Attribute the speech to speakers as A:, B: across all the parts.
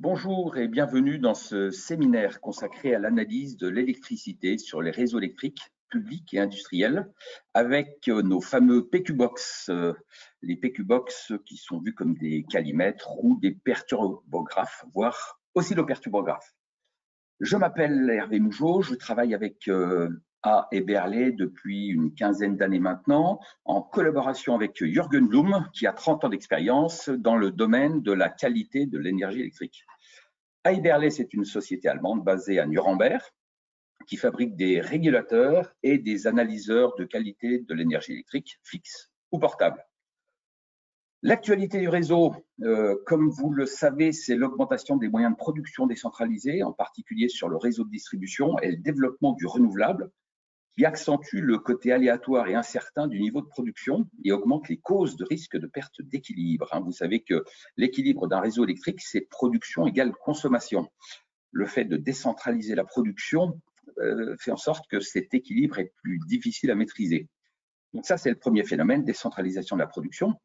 A: Bonjour et bienvenue dans ce séminaire consacré à l'analyse de l'électricité sur les réseaux électriques publics et industriels avec nos fameux PQBox, les PQBox qui sont vus comme des calimètres ou des perturbographes, voire oscilloperturbographes. Je m'appelle Hervé Mougeot, je travaille avec A et Berley depuis une quinzaine d'années maintenant, en collaboration avec Jürgen Blum, qui a 30 ans d'expérience dans le domaine de la qualité de l'énergie électrique. A et Berley, c'est une société allemande basée à Nuremberg, qui fabrique des régulateurs et des analyseurs de qualité de l'énergie électrique fixe ou portable. L'actualité du réseau, comme vous le savez, c'est l'augmentation des moyens de production décentralisés, en particulier sur le réseau de distribution, et le développement du renouvelable, qui accentue le côté aléatoire et incertain du niveau de production et augmente les causes de risque de perte d'équilibre. Vous savez que l'équilibre d'un réseau électrique, c'est production égale consommation. Le fait de décentraliser la production fait en sorte que cet équilibre est plus difficile à maîtriser. Donc ça, c'est le premier phénomène, décentralisation de la production.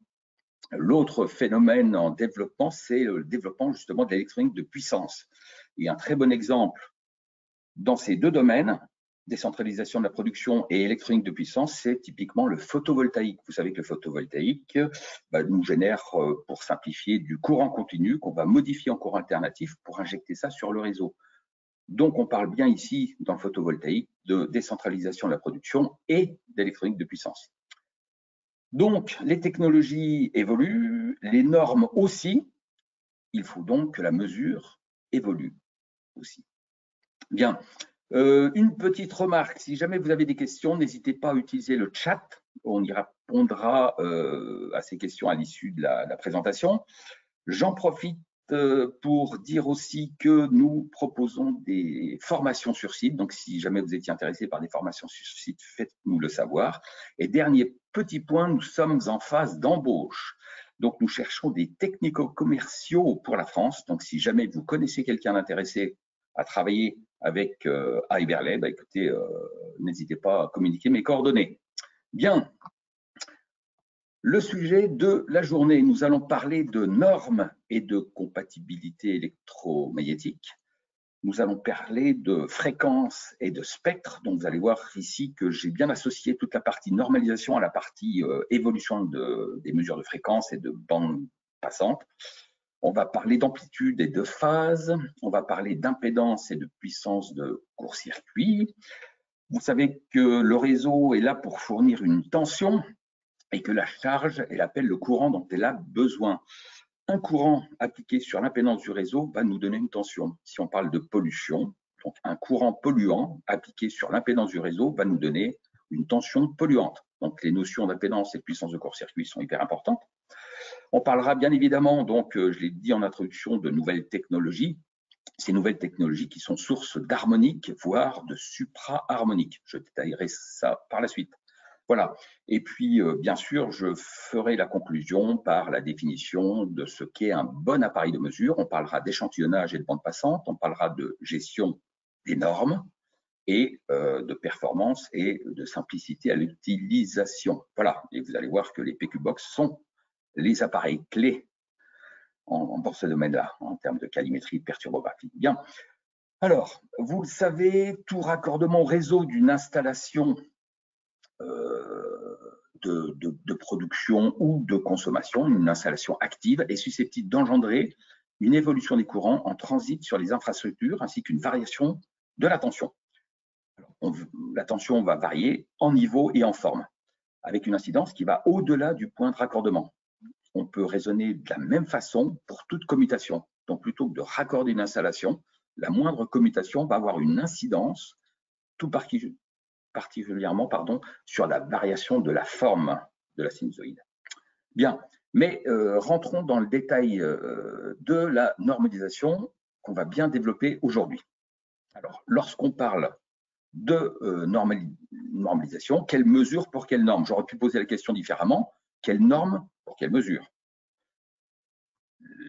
A: L'autre phénomène en développement, c'est le développement justement de l'électronique de puissance. Et un très bon exemple dans ces deux domaines, décentralisation de la production et électronique de puissance, c'est typiquement le photovoltaïque. Vous savez que le photovoltaïque nous génère, pour simplifier, du courant continu qu'on va modifier en courant alternatif pour injecter ça sur le réseau. Donc, on parle bien ici, dans le photovoltaïque, de décentralisation de la production et d'électronique de puissance. Donc, les technologies évoluent, les normes aussi. Il faut donc que la mesure évolue aussi. Bien, une petite remarque. Si jamais vous avez des questions, n'hésitez pas à utiliser le chat. On y répondra à ces questions à l'issue de la présentation. J'en profite pour dire aussi que nous proposons des formations sur site. Donc, si jamais vous étiez intéressé par des formations sur site, faites-nous le savoir. Et dernier petit point, nous sommes en phase d'embauche. Donc, nous cherchons des technico-commerciaux pour la France. Donc, si jamais vous connaissez quelqu'un d'intéressé à travailler avec A et Berley, écoutez, n'hésitez pas à communiquer mes coordonnées. Bien. Le sujet de la journée, nous allons parler de normes et de compatibilité électromagnétique. Nous allons parler de fréquences et de spectres. Donc, vous allez voir ici que j'ai bien associé toute la partie normalisation à la partie évolution des mesures de fréquences et de bandes passantes. On va parler d'amplitude et de phase. On va parler d'impédance et de puissance de court-circuit. Vous savez que le réseau est là pour fournir une tension et que la charge, elle appelle le courant dont elle a besoin. Un courant appliqué sur l'impédance du réseau va nous donner une tension. Si on parle de pollution, donc un courant polluant appliqué sur l'impédance du réseau va nous donner une tension polluante. Donc les notions d'impédance et de puissance de court-circuit sont hyper importantes. On parlera bien évidemment, donc je l'ai dit en introduction, de nouvelles technologies. Ces nouvelles technologies qui sont source d'harmonique, voire de supra-harmonique. Je détaillerai ça par la suite. Voilà. Et puis, bien sûr, je ferai la conclusion par la définition de ce qu'est un bon appareil de mesure. On parlera d'échantillonnage et de bande passante, on parlera de gestion des normes et de performance et de simplicité à l'utilisation. Voilà. Et vous allez voir que les PQBox sont les appareils clés dans ce domaine-là, en termes de calimétrie, de perturbographie. Bien. Alors, vous le savez, tout raccordement au réseau d'une installation de production ou de consommation, une installation active, est susceptible d'engendrer une évolution des courants en transit sur les infrastructures ainsi qu'une variation de la tension. La tension va varier en niveau et en forme, avec une incidence qui va au-delà du point de raccordement. On peut raisonner de la même façon pour toute commutation. Donc, plutôt que de raccorder une installation, la moindre commutation va avoir une incidence tout particulièrement sur la variation de la forme de la sinusoïde. Bien, mais rentrons dans le détail de la normalisation qu'on va bien développer aujourd'hui. Alors, lorsqu'on parle de normalisation, quelle mesure pour quelle norme? J'aurais pu poser la question différemment. Quelle norme pour quelle mesure?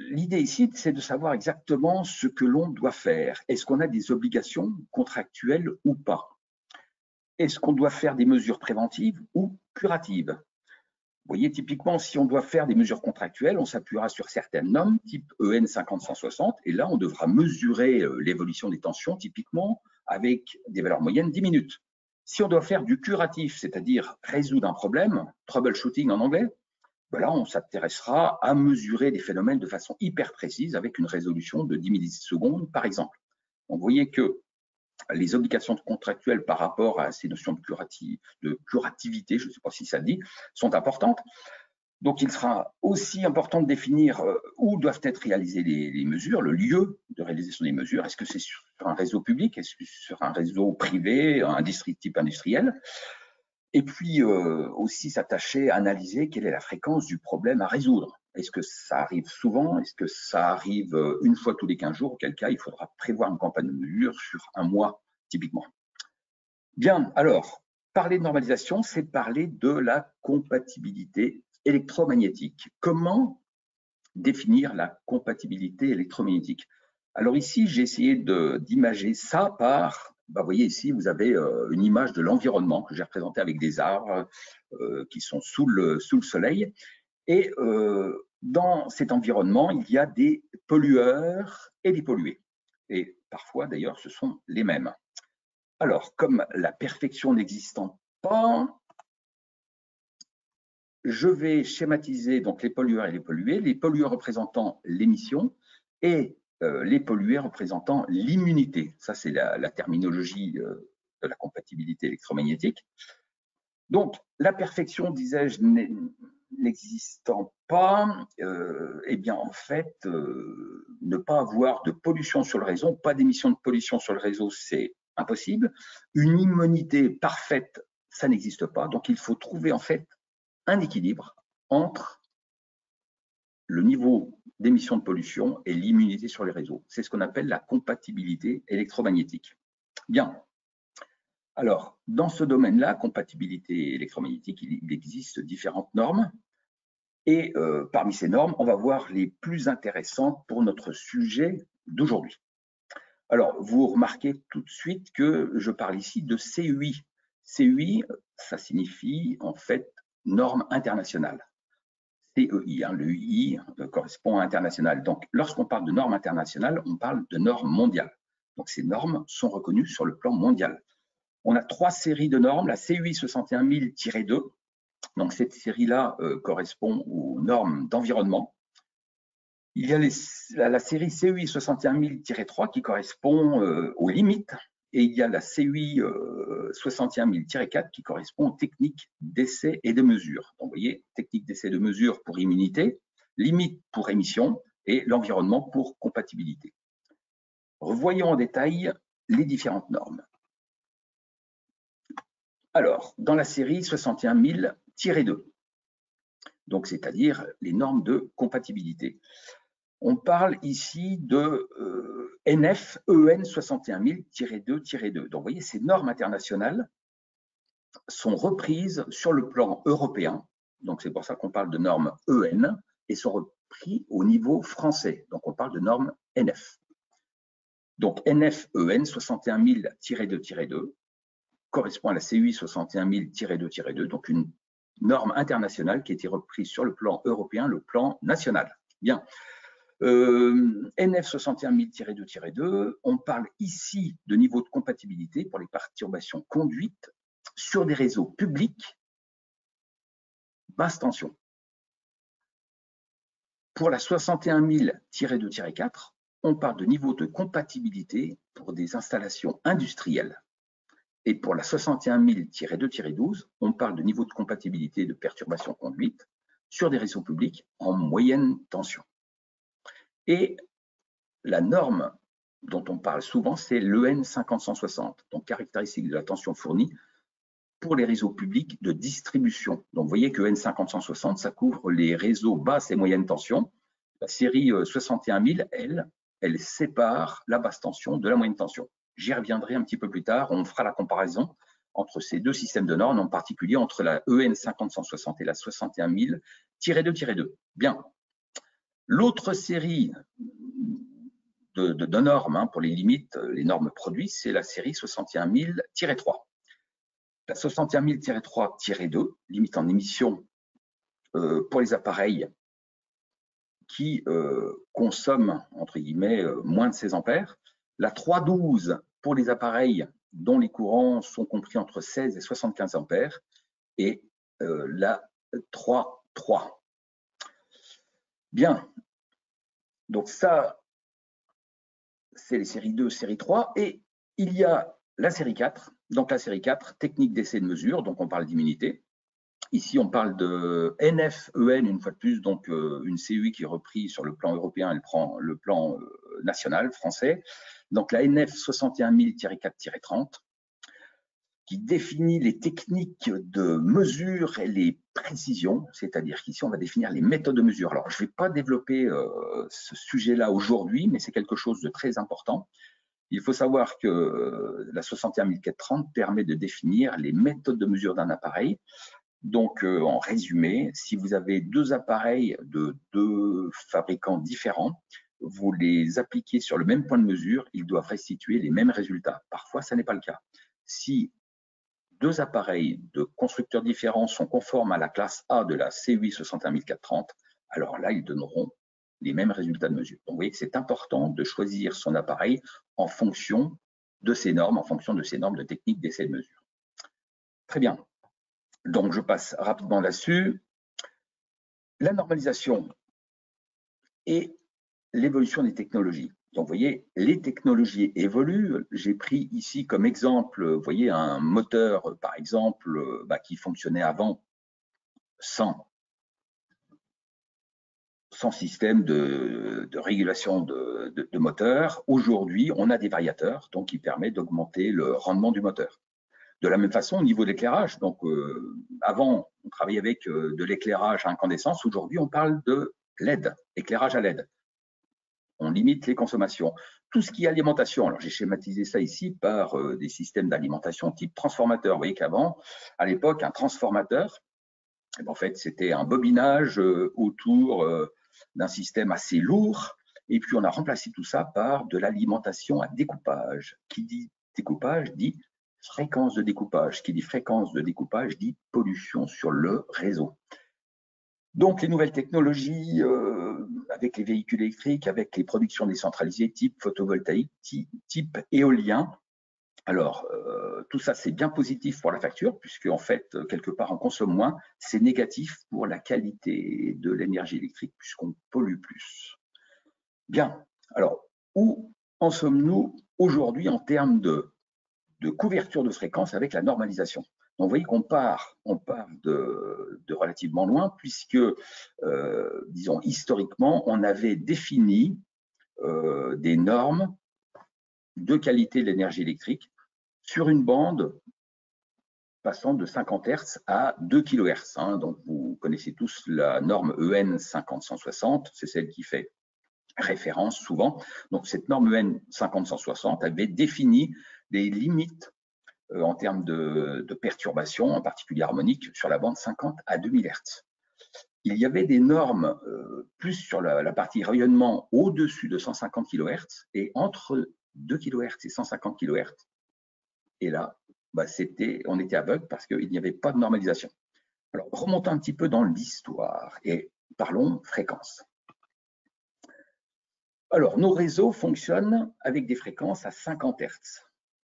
A: L'idée ici, c'est de savoir exactement ce que l'on doit faire. Est-ce qu'on a des obligations contractuelles ou pas? Est-ce qu'on doit faire des mesures préventives ou curatives? Vous voyez, typiquement, si on doit faire des mesures contractuelles, on s'appuiera sur certaines normes, type EN 50160, et là, on devra mesurer l'évolution des tensions, typiquement, avec des valeurs moyennes 10 minutes. Si on doit faire du curatif, c'est-à-dire résoudre un problème, troubleshooting en anglais, ben là, on s'intéressera à mesurer des phénomènes de façon hyper précise avec une résolution de 10 millisecondes, par exemple. Donc, vous voyez que les obligations contractuelles par rapport à ces notions de curativité, je ne sais pas si ça dit, sont importantes. Donc, il sera aussi important de définir où doivent être réalisées les mesures, le lieu de réalisation des mesures. Est-ce que c'est sur un réseau public? Est-ce que c'est sur un réseau privé, un type industriel? Et puis aussi s'attacher à analyser quelle est la fréquence du problème à résoudre. Est-ce que ça arrive souvent? Est-ce que ça arrive une fois tous les 15 jours? Auquel cas, il faudra prévoir une campagne de mesure sur un mois, typiquement. Bien, alors, parler de normalisation, c'est parler de la compatibilité électromagnétique. Comment définir la compatibilité électromagnétique? Alors ici, j'ai essayé d'imager ça par, vous voyez ici, vous avez une image de l'environnement que j'ai représenté avec des arbres qui sont sous le soleil. Et dans cet environnement, il y a des pollueurs et des pollués. Et parfois, d'ailleurs, ce sont les mêmes. Alors, comme la perfection n'existant pas, je vais schématiser donc les pollueurs et les pollueurs représentant l'émission et les pollués représentant l'immunité. Ça, c'est la terminologie de la compatibilité électromagnétique. Donc, la perfection, disais-je, n'existant pas, eh bien, en fait, ne pas avoir de pollution sur le réseau, pas d'émission de pollution sur le réseau, c'est impossible. Une immunité parfaite, ça n'existe pas. Donc, il faut trouver, en fait, un équilibre entre le niveau d'émission de pollution et l'immunité sur les réseaux. C'est ce qu'on appelle la compatibilité électromagnétique. Bien. Alors, dans ce domaine-là, compatibilité électromagnétique, il existe différentes normes. Et parmi ces normes, on va voir les plus intéressantes pour notre sujet d'aujourd'hui. Alors, vous remarquez tout de suite que je parle ici de CUI. CUI, ça signifie en fait norme internationale. CEI, hein, le UI correspond à international. Donc, lorsqu'on parle de normes internationales, on parle de normes mondiales. Donc, ces normes sont reconnues sur le plan mondial. On a 3 séries de normes, la CUI 61000-2. Donc, cette série-là correspond aux normes d'environnement. Il y a la série CUI 61000-3 qui correspond aux limites. Et il y a la CUI 61000-4 qui correspond aux techniques d'essai et de mesure. Donc, vous voyez, technique d'essai et de mesure pour immunité, limite pour émission et l'environnement pour compatibilité. Revoyons en détail les différentes normes. Alors, dans la série 61000-2, donc c'est-à-dire les normes de compatibilité. On parle ici de NF EN 61000-2-2. Donc, vous voyez, ces normes internationales sont reprises sur le plan européen. Donc, c'est pour ça qu'on parle de normes EN et sont reprises au niveau français. Donc, on parle de normes NF. Donc, NF EN 61000-2-2 correspond à la CUI 61000-2-2, donc une norme internationale qui a été reprise sur le plan européen, le plan national. Bien. NF 61000-2-2, on parle ici de niveau de compatibilité pour les perturbations conduites sur des réseaux publics basse tension. Pour la 61000-2-4, on parle de niveau de compatibilité pour des installations industrielles. Et pour la 61000-2-12, on parle de niveau de compatibilité de perturbations conduites sur des réseaux publics en moyenne tension. Et la norme dont on parle souvent, c'est l'EN 50160, donc caractéristique de la tension fournie pour les réseaux publics de distribution. Donc vous voyez que EN 50160, ça couvre les réseaux basse et moyenne tension. La série 61000, elle sépare la basse tension de la moyenne tension. J'y reviendrai un petit peu plus tard, on fera la comparaison entre ces deux systèmes de normes, en particulier entre la EN 50160 et la 61000-2-2. Bien. L'autre série de normes pour les limites, les normes produits, c'est la série 61000-3. La 61000-3-2, limite en émission pour les appareils qui consomment, entre guillemets, moins de 16 ampères. La 312 pour les appareils dont les courants sont compris entre 16 et 75 ampères. Et la 3.3. Bien. Donc ça, c'est les séries 2, série 3. Et il y a la série 4. Donc la série 4, technique d'essai de mesure. Donc on parle d'immunité. Ici, on parle de NFEN, une fois de plus, donc une CUI qui est reprise sur le plan européen, elle prend le plan national, français. Donc la NF 61000-4-30, qui définit les techniques de mesure et les précisions, c'est-à-dire qu'ici, on va définir les méthodes de mesure. Alors, je ne vais pas développer ce sujet-là aujourd'hui, mais c'est quelque chose de très important. Il faut savoir que la 61000-430 permet de définir les méthodes de mesure d'un appareil. Donc, en résumé, si vous avez deux appareils de deux fabricants différents, vous les appliquez sur le même point de mesure, ils doivent restituer les mêmes résultats. Parfois, ça n'est pas le cas. Si deux appareils de constructeurs différents sont conformes à la classe A de la CUI 61000-430, alors là, ils donneront les mêmes résultats de mesure. Donc, vous voyez que c'est important de choisir son appareil en fonction de ces normes, en fonction de ces normes de technique d'essai de mesure. Très bien. Donc, je passe rapidement là-dessus. La normalisation et l'évolution des technologies. Donc, vous voyez, les technologies évoluent. J'ai pris ici comme exemple, vous voyez, un moteur, par exemple, qui fonctionnait avant sans système de régulation de moteur. Aujourd'hui, on a des variateurs, donc qui permettent d'augmenter le rendement du moteur. De la même façon, au niveau de l'éclairage, donc avant, on travaillait avec de l'éclairage à incandescence. Aujourd'hui, on parle de LED, éclairage à LED. On limite les consommations. Tout ce qui est alimentation, alors j'ai schématisé ça ici par des systèmes d'alimentation type transformateur. Vous voyez qu'avant, à l'époque, un transformateur, en fait, c'était un bobinage autour d'un système assez lourd. Et puis, on a remplacé tout ça par de l'alimentation à découpage. Qui dit découpage dit fréquence de découpage. Qui dit fréquence de découpage dit pollution sur le réseau. Donc, les nouvelles technologies avec les véhicules électriques, avec les productions décentralisées type photovoltaïque, type éolien. Alors, tout ça, c'est bien positif pour la facture, puisque en fait, quelque part, on consomme moins. C'est négatif pour la qualité de l'énergie électrique, puisqu'on pollue plus. Bien. Alors, où en sommes-nous aujourd'hui en termes de couverture de fréquence avec la normalisation? Donc, vous voyez qu'on part de relativement loin, puisque, disons, historiquement, on avait défini des normes de qualité de l'énergie électrique sur une bande passant de 50 Hz à 2 kHz. Donc, vous connaissez tous la norme EN 50-160, c'est celle qui fait référence souvent. Donc, cette norme EN 50-160 avait défini des limites en termes de perturbations, en particulier harmoniques, sur la bande 50 à 2000 Hz. Il y avait des normes plus sur la partie rayonnement au-dessus de 150 kHz et entre 2 kHz et 150 kHz. Et là, on était aveugle parce qu'il n'y avait pas de normalisation. Alors, remontons un petit peu dans l'histoire et parlons fréquences. Alors, nos réseaux fonctionnent avec des fréquences à 50 Hz.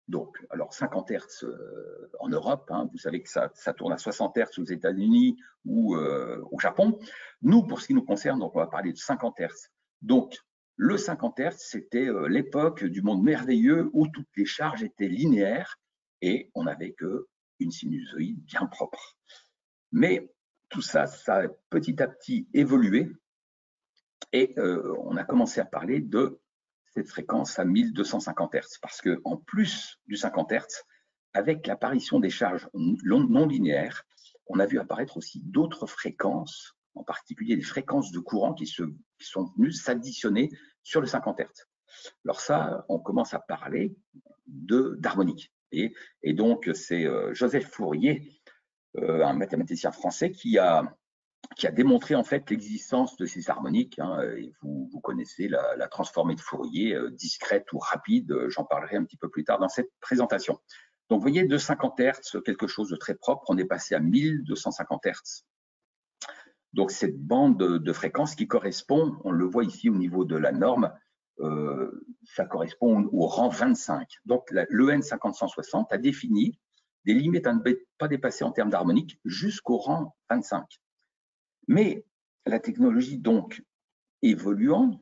A: Donc, alors 50 Hz en Europe, vous savez que ça tourne à 60 Hz aux États-Unis ou au Japon. Nous, pour ce qui nous concerne, donc on va parler de 50 Hz. Donc, le 50 Hz, c'était l'époque du monde merveilleux où toutes les charges étaient linéaires et on n'avait qu'une sinusoïde bien propre. Mais tout ça, ça a petit à petit évolué et on a commencé à parler de cette fréquence à 1250 Hz, parce qu'en plus du 50 Hz, avec l'apparition des charges non linéaires, on a vu apparaître aussi d'autres fréquences, en particulier des fréquences de courant qui sont venues s'additionner sur le 50 Hz. Alors ça, on commence à parler d'harmonique. Et donc, c'est Joseph Fourier, un mathématicien français, qui a démontré en fait l'existence de ces harmoniques. Et vous connaissez la transformée de Fourier, discrète ou rapide, j'en parlerai un petit peu plus tard dans cette présentation. Donc vous voyez, de 50 Hz, quelque chose de très propre, on est passé à 1250 Hz. Donc cette bande de fréquence qui correspond, on le voit ici au niveau de la norme, ça correspond au rang 25. Donc l'EN 50160 a défini des limites à ne pas dépasser en termes d'harmonique jusqu'au rang 25. Mais la technologie donc évoluant,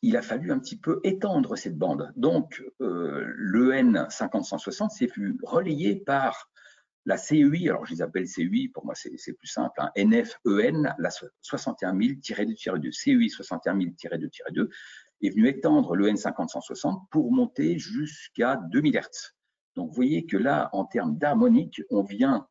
A: il a fallu un petit peu étendre cette bande. Donc l'EN 50160 s'est vu relayé par la CEI, alors je les appelle CEI, pour moi c'est plus simple, hein, NF-EN, la 61000-2-2, CEI 61000-2-2, est venu étendre le N50160 pour monter jusqu'à 2000 Hz. Donc vous voyez que là, en termes d'harmonique, on vient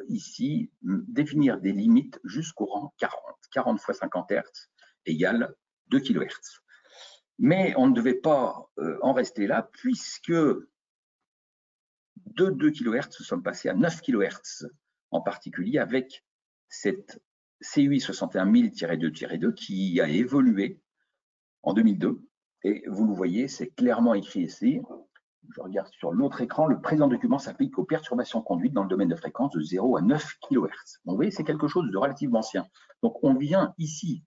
A: ici définir des limites jusqu'au rang 40. 40 fois 50 Hz égale 2 kHz. Mais on ne devait pas en rester là, puisque de 2 kHz, nous sommes passés à 9 kHz, en particulier avec cette CUI 61000-2-2 qui a évolué en 2002. Et vous le voyez, c'est clairement écrit ici. Je regarde sur l'autre écran, le présent document s'applique aux perturbations conduites dans le domaine de fréquence de 0 à 9 kHz. Donc vous voyez, c'est quelque chose de relativement ancien. Donc on vient ici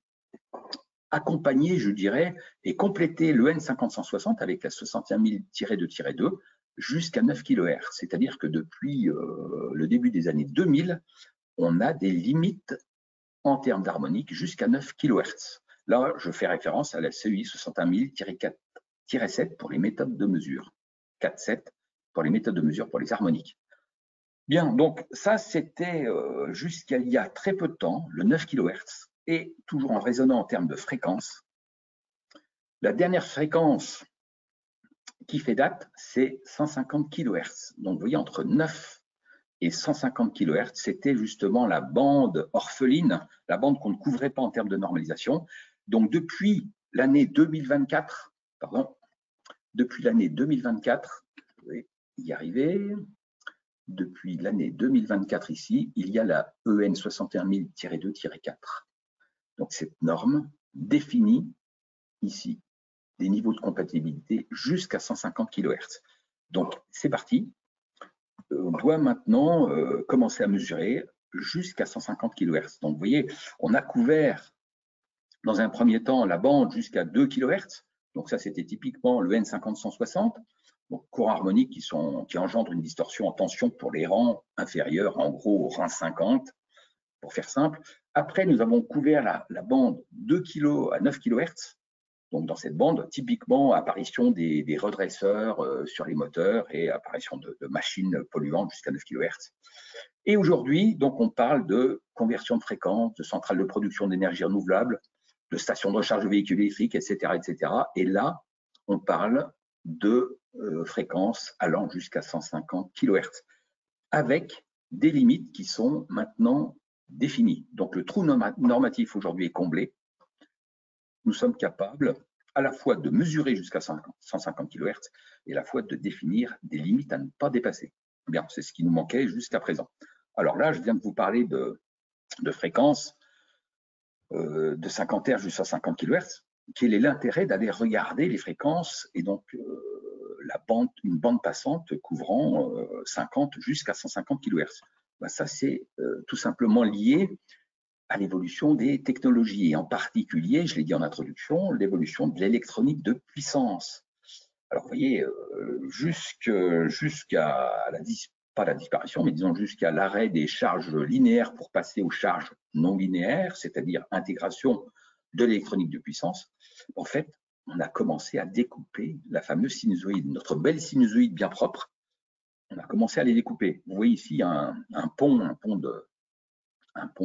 A: accompagner, je dirais, et compléter le N50160 avec la 61000-2-2 jusqu'à 9 kHz. C'est-à-dire que depuis le début des années 2000, on a des limites en termes d'harmonique jusqu'à 9 kHz. Là, je fais référence à la CEI 61000-4-7 pour les méthodes de mesure. 4-7 pour les méthodes de mesure pour les harmoniques. Bien, donc ça, c'était jusqu'à il y a très peu de temps, le 9 kHz, et toujours en raisonnant en termes de fréquence. La dernière fréquence qui fait date, c'est 150 kHz. Donc, vous voyez, entre 9 et 150 kHz, c'était justement la bande orpheline, la bande qu'on ne couvrait pas en termes de normalisation. Donc, depuis l'année 2024, depuis l'année 2024, je vais y arriver, depuis l'année 2024 ici, il y a la EN 61000-2-4. Donc, cette norme définit ici des niveaux de compatibilité jusqu'à 150 kHz. Donc, c'est parti. On doit maintenant commencer à mesurer jusqu'à 150 kHz. Donc, vous voyez, on a couvert dans un premier temps la bande jusqu'à 2 kHz. Donc, ça, c'était typiquement le N50160. Donc, courants harmoniques qui engendrent une distorsion en tension pour les rangs inférieurs, en gros au rang 50, pour faire simple. Après, nous avons couvert la bande 2 kg à 9 kHz. Donc, dans cette bande, typiquement, apparition des redresseurs sur les moteurs et apparition de machines polluantes jusqu'à 9 kHz. Et aujourd'hui, donc, on parle de conversion de fréquences, de centrales de production d'énergie renouvelable, de stations de recharge de véhicules électriques, etc., etc. Et là, on parle de fréquences allant jusqu'à 150 kHz, avec des limites qui sont maintenant définies. Donc, le trou normatif aujourd'hui est comblé. Nous sommes capables à la fois de mesurer jusqu'à 150 kHz et à la fois de définir des limites à ne pas dépasser. Bien, c'est ce qui nous manquait jusqu'à présent. Alors là, je viens de vous parler de fréquences de 50 Hz jusqu'à 50 kHz. Quel est l'intérêt d'aller regarder les fréquences et donc une bande passante couvrant 50 jusqu'à 150 kHz? Ben, ça, c'est tout simplement lié à l'évolution des technologies, et en particulier, je l'ai dit en introduction, l'évolution de l'électronique de puissance. Alors, vous voyez, jusqu'à pas la disparition, mais disons jusqu'à l'arrêt des charges linéaires pour passer aux charges non linéaires, c'est-à-dire intégration de l'électronique de puissance, en fait, on a commencé à découper la fameuse sinusoïde, notre belle sinusoïde bien propre, on a commencé à les découper. Vous voyez ici un pont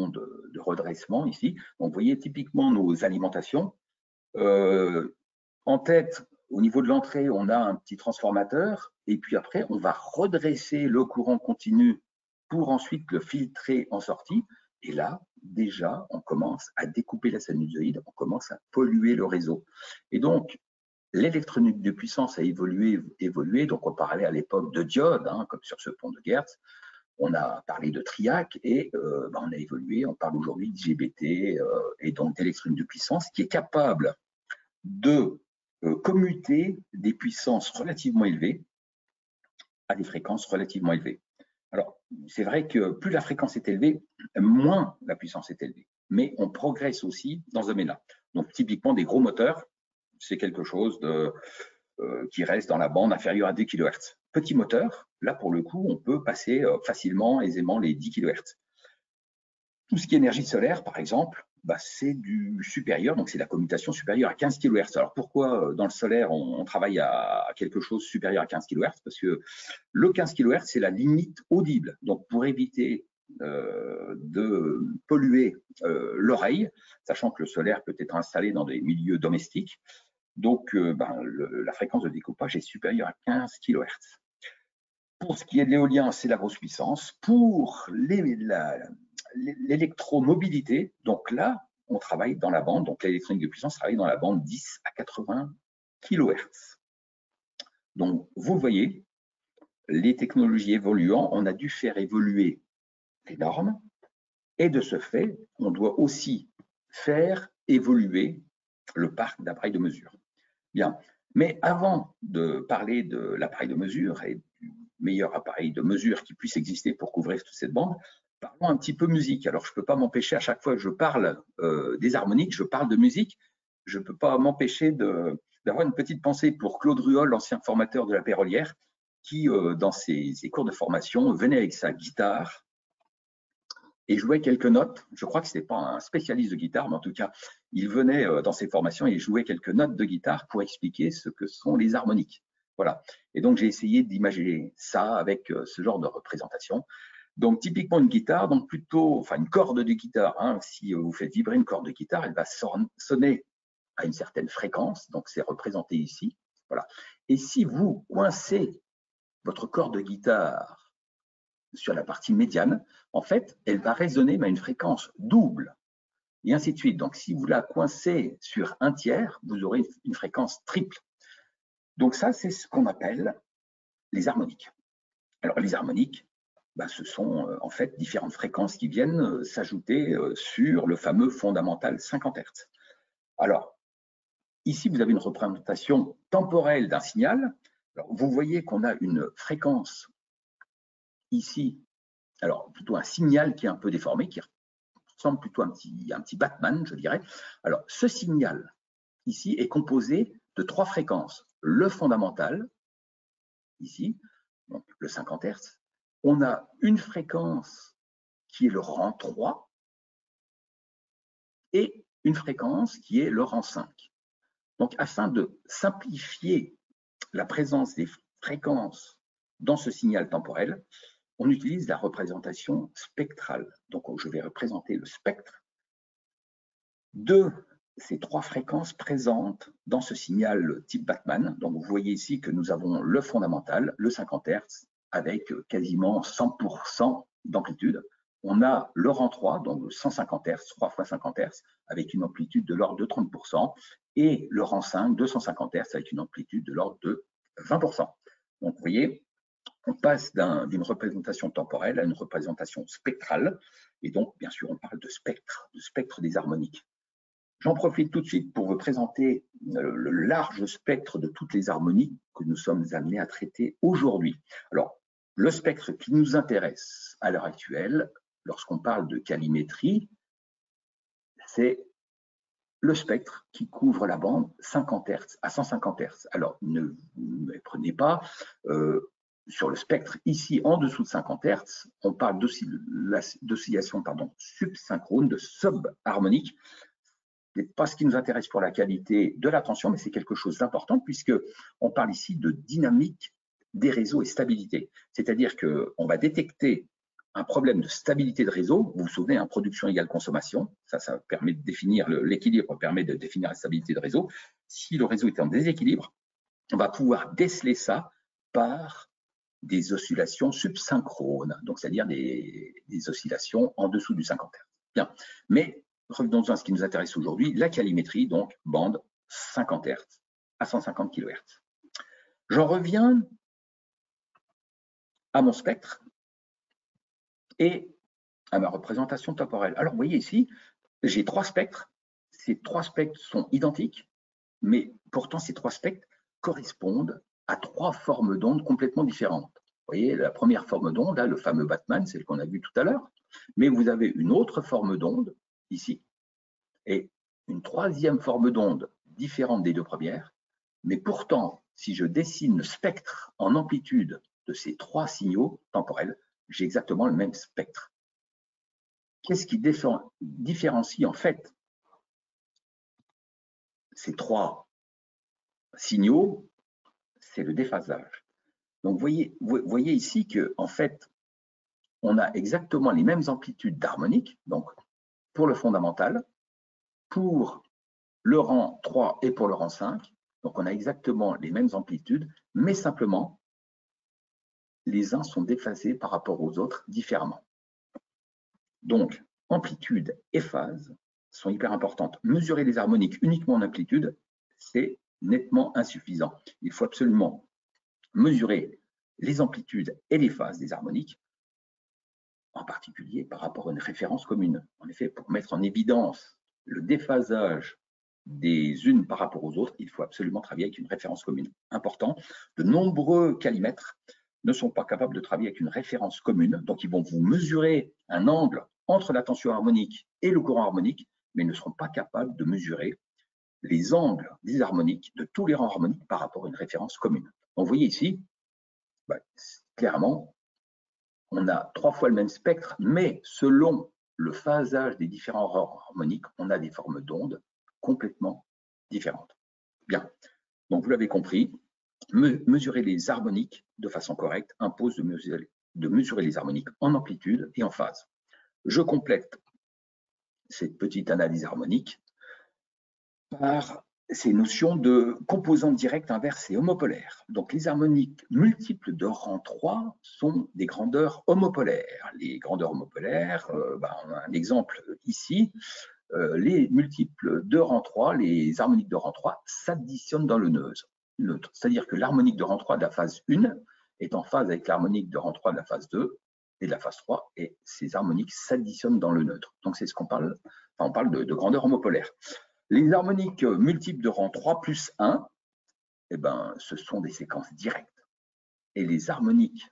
A: de redressement ici. Donc, vous voyez typiquement nos alimentations. En tête, au niveau de l'entrée, on a un petit transformateur et puis après, on va redresser le courant continu pour ensuite le filtrer en sortie. Et là, déjà, on commence à découper la sinusoïde, on commence à polluer le réseau. Et donc, l'électronique de puissance a évolué. Donc, on parlait à l'époque de diodes, hein, comme sur ce pont de Gertz. On a parlé de triac et on a évolué. On parle aujourd'hui d'IGBT et donc d'électronique de puissance qui est capable de commuter des puissances relativement élevées à des fréquences relativement élevées. Alors, c'est vrai que plus la fréquence est élevée, moins la puissance est élevée. Mais on progresse aussi dans ce domaine-là. Donc, typiquement, des gros moteurs, c'est quelque chose qui reste dans la bande inférieure à 10 kHz. Petit moteur, là, pour le coup, on peut passer facilement, aisément les 10 kHz. Tout ce qui est énergie solaire, par exemple, c'est du supérieur, donc c'est la commutation supérieure à 15 kHz. Alors pourquoi dans le solaire on travaille à quelque chose supérieur à 15 kHz? Parce que le 15 kHz, c'est la limite audible. Donc pour éviter de polluer l'oreille, sachant que le solaire peut être installé dans des milieux domestiques, donc la fréquence de découpage est supérieure à 15 kHz. Pour ce qui est de l'éolien, c'est la grosse puissance. Pour l'électromobilité, donc là, on travaille dans la bande, donc l'électronique de puissance travaille dans la bande 10 à 80 kHz. Donc, vous voyez, les technologies évoluant, on a dû faire évoluer les normes, et de ce fait, on doit aussi faire évoluer le parc d'appareils de mesure. Bien, mais avant de parler de l'appareil de mesure et du meilleur appareil de mesure qui puisse exister pour couvrir toute cette bande, parlons un petit peu musique. Alors, je ne peux pas m'empêcher, à chaque fois que je parle des harmoniques, je parle de musique, je ne peux pas m'empêcher d'avoir une petite pensée pour Claude Ruol, l'ancien formateur de la Pérolière, qui, dans ses cours de formation, venait avec sa guitare et jouait quelques notes. Je crois que ce n'était pas un spécialiste de guitare, mais en tout cas, il venait dans ses formations et jouait quelques notes de guitare pour expliquer ce que sont les harmoniques. Voilà. Et donc, j'ai essayé d'imaginer ça avec ce genre de représentation. Donc, typiquement, une guitare, donc plutôt, enfin, une corde de guitare, hein, si vous faites vibrer une corde de guitare, elle va sonner à une certaine fréquence, donc c'est représenté ici. Voilà. Et si vous coincez votre corde de guitare sur la partie médiane, en fait, elle va résonner mais à une fréquence double, et ainsi de suite. Donc, si vous la coincez sur un tiers, vous aurez une fréquence triple. Donc ça, c'est ce qu'on appelle les harmoniques. Alors, les harmoniques, ce sont en fait différentes fréquences qui viennent s'ajouter sur le fameux fondamental 50 Hz. Alors, ici, vous avez une représentation temporelle d'un signal. Alors, vous voyez qu'on a une fréquence ici, alors plutôt un signal qui est un peu déformé, qui ressemble plutôt à un petit Batman, je dirais. Alors, ce signal ici est composé de 3 fréquences. Le fondamental, ici, donc le 50 Hz. On a une fréquence qui est le rang 3 et une fréquence qui est le rang 5. Donc, afin de simplifier la présence des fréquences dans ce signal temporel, on utilise la représentation spectrale. Donc, je vais représenter le spectre de ces 3 fréquences présentes dans ce signal type Batman. Donc, vous voyez ici que nous avons le fondamental, le 50 Hz, avec quasiment 100% d'amplitude. On a le rang 3, donc 150 Hz, 3 fois 50 Hz, avec une amplitude de l'ordre de 30%, et le rang 5, 250 Hz, avec une amplitude de l'ordre de 20%. Donc, vous voyez, on passe d'une représentation temporelle à une représentation spectrale, et donc, bien sûr, on parle de spectre des harmoniques. J'en profite tout de suite pour vous présenter le large spectre de toutes les harmoniques que nous sommes amenés à traiter aujourd'hui. Alors, le spectre qui nous intéresse à l'heure actuelle, lorsqu'on parle de calimétrie, c'est le spectre qui couvre la bande 50 Hz à 150 Hz. Alors, ne me prenez pas sur le spectre ici en dessous de 50 Hz, on parle d'oscillation subsynchrone, de subharmonique. Ce n'est pas ce qui nous intéresse pour la qualité de l'attention, mais c'est quelque chose d'important puisqu'on parle ici de dynamique des réseaux et stabilité. C'est-à-dire qu'on va détecter un problème de stabilité de réseau. Vous vous souvenez, production égale consommation, ça permet de définir l'équilibre, permet de définir la stabilité de réseau. Si le réseau est en déséquilibre, on va pouvoir déceler ça par des oscillations subsynchrones, donc c'est-à-dire des oscillations en dessous du 50 Hz. Bien, mais revenons à ce qui nous intéresse aujourd'hui, la calimétrie, donc bande 50 Hz à 150 kHz. J'en reviens à mon spectre et à ma représentation temporelle. Alors, vous voyez ici, j'ai 3 spectres. Ces 3 spectres sont identiques, mais pourtant, ces 3 spectres correspondent à 3 formes d'ondes complètement différentes. voyez, la première forme d'onde, là, le fameux Batman, c'est ce qu'on a vu tout à l'heure. Mais vous avez une autre forme d'onde, ici, et une troisième forme d'onde différente des deux premières. Mais pourtant, si je dessine le spectre en amplitude de ces trois signaux temporels, j'ai exactement le même spectre. Qu'est-ce qui différencie en fait ces trois signaux? C'est le déphasage. Donc, vous voyez ici que en fait, on a exactement les mêmes amplitudes d'harmonique, donc pour le fondamental, pour le rang 3 et pour le rang 5. Donc, on a exactement les mêmes amplitudes, mais simplement, les uns sont déphasés par rapport aux autres différemment. Donc, amplitude et phase sont hyper importantes. Mesurer les harmoniques uniquement en amplitude, c'est nettement insuffisant. Il faut absolument mesurer les amplitudes et les phases des harmoniques, en particulier par rapport à une référence commune. En effet, pour mettre en évidence le déphasage des unes par rapport aux autres, il faut absolument travailler avec une référence commune. Important, de nombreux calimètres ne sont pas capables de travailler avec une référence commune, donc ils vont vous mesurer un angle entre la tension harmonique et le courant harmonique, mais ils ne seront pas capables de mesurer les angles des harmoniques, de tous les rangs harmoniques par rapport à une référence commune. Donc vous voyez ici, clairement, on a 3 fois le même spectre, mais selon le phasage des différents rangs harmoniques, on a des formes d'ondes complètement différentes. Bien, donc vous l'avez compris, mesurer les harmoniques de façon correcte impose de mesurer les harmoniques en amplitude et en phase. Je complète cette petite analyse harmonique par ces notions de composantes directes, inverses et homopolaires. Donc les harmoniques multiples de rang 3 sont des grandeurs homopolaires. Les grandeurs homopolaires, on a un exemple ici, les multiples de rang 3, les harmoniques de rang 3 s'additionnent dans le neutre. C'est-à-dire que l'harmonique de rang 3 de la phase 1 est en phase avec l'harmonique de rang 3 de la phase 2 et de la phase 3, et ces harmoniques s'additionnent dans le neutre. Donc c'est ce qu'on parle, on parle de grandeur homopolaire. Les harmoniques multiples de rang 3 plus 1, ce sont des séquences directes. Et les harmoniques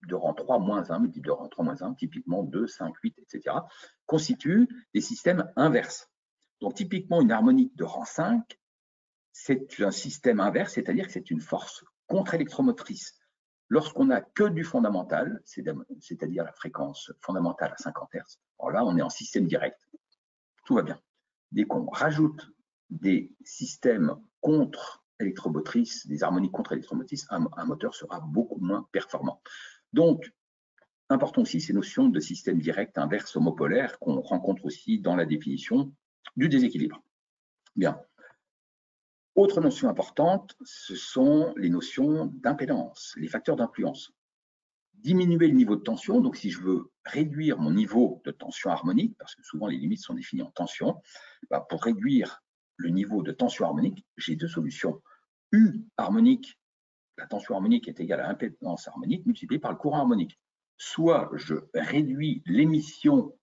A: de rang 3 moins 1, multiples de rang 3 moins 1, typiquement 2, 5, 8, etc., constituent des systèmes inverses. Donc typiquement, une harmonique de rang 5, c'est un système inverse, c'est-à-dire que c'est une force contre-électromotrice. Lorsqu'on n'a que du fondamental, c'est-à-dire la fréquence fondamentale à 50 Hz, alors là, on est en système direct. Tout va bien. Dès qu'on rajoute des systèmes contre-électromotrices, des harmoniques contre-électromotrices, un moteur sera beaucoup moins performant. Donc, important aussi ces notions de système direct inverse homopolaire qu'on rencontre aussi dans la définition du déséquilibre. Bien. Autre notion importante, ce sont les notions d'impédance, les facteurs d'influence. Diminuer le niveau de tension, donc si je veux réduire mon niveau de tension harmonique, parce que souvent les limites sont définies en tension, pour réduire le niveau de tension harmonique, j'ai deux solutions. U harmonique, la tension harmonique est égale à l'impédance harmonique multipliée par le courant harmonique. Soit je réduis l'émission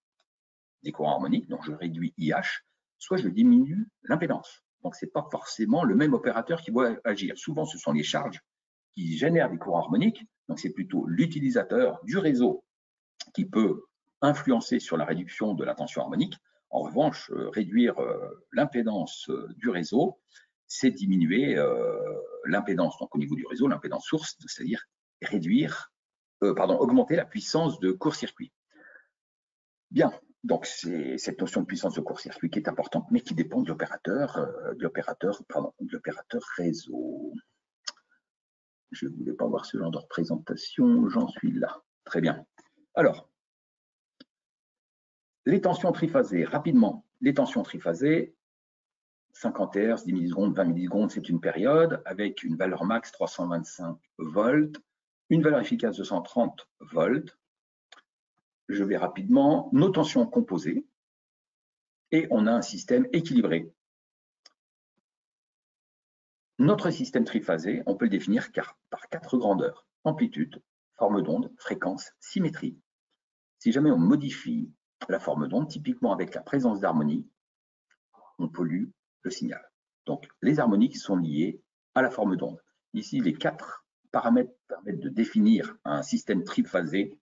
A: des courants harmoniques, donc je réduis IH, soit je diminue l'impédance. Donc ce n'est pas forcément le même opérateur qui va agir. Souvent, ce sont les charges qui génèrent des courants harmoniques, donc c'est plutôt l'utilisateur du réseau qui peut influencer sur la réduction de la tension harmonique. En revanche, réduire l'impédance du réseau, c'est diminuer l'impédance, donc au niveau du réseau, l'impédance source, c'est-à-dire augmenter la puissance de court-circuit. Bien, donc c'est cette notion de puissance de court-circuit qui est importante, mais qui dépend de l'opérateur réseau. Je ne voulais pas voir ce genre de représentation, j'en suis là. Très bien. Alors, les tensions triphasées, rapidement. Les tensions triphasées, 50 Hz, 10 millisecondes, 20 millisecondes, c'est une période avec une valeur max 325 volts, une valeur efficace de 130 volts. Je vais rapidement. Nos tensions composées et on a un système équilibré. Notre système triphasé, on peut le définir par 4 grandeurs: amplitude, forme d'onde, fréquence, symétrie. Si jamais on modifie la forme d'onde, typiquement avec la présence d'harmonie, on pollue le signal. Donc les harmoniques sont liées à la forme d'onde. Ici, les 4 paramètres permettent de définir un système triphasé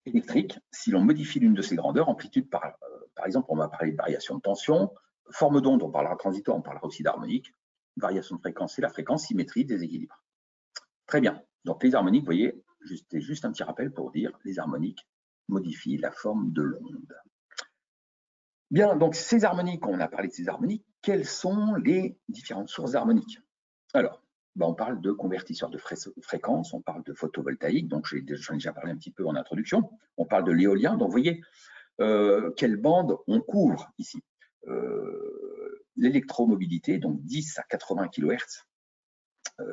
A: électrique. Si l'on modifie l'une de ces grandeurs, amplitude par exemple, on va parler de variation de tension, forme d'onde, on parlera transitoire, on parlera aussi d'harmonique, variation de fréquence, c'est la fréquence, symétrie, déséquilibre. Très bien. Donc les harmoniques, vous voyez, c'est juste un petit rappel pour dire les harmoniques modifient la forme de l'onde. Bien, donc ces harmoniques, on a parlé de ces harmoniques, quelles sont les différentes sources harmoniques? Alors, on parle de convertisseurs de fréquence, on parle de photovoltaïque, donc j'en ai déjà parlé un petit peu en introduction, on parle de l'éolien, donc vous voyez quelle bande on couvre ici. L'électromobilité, donc 10 à 80 kHz,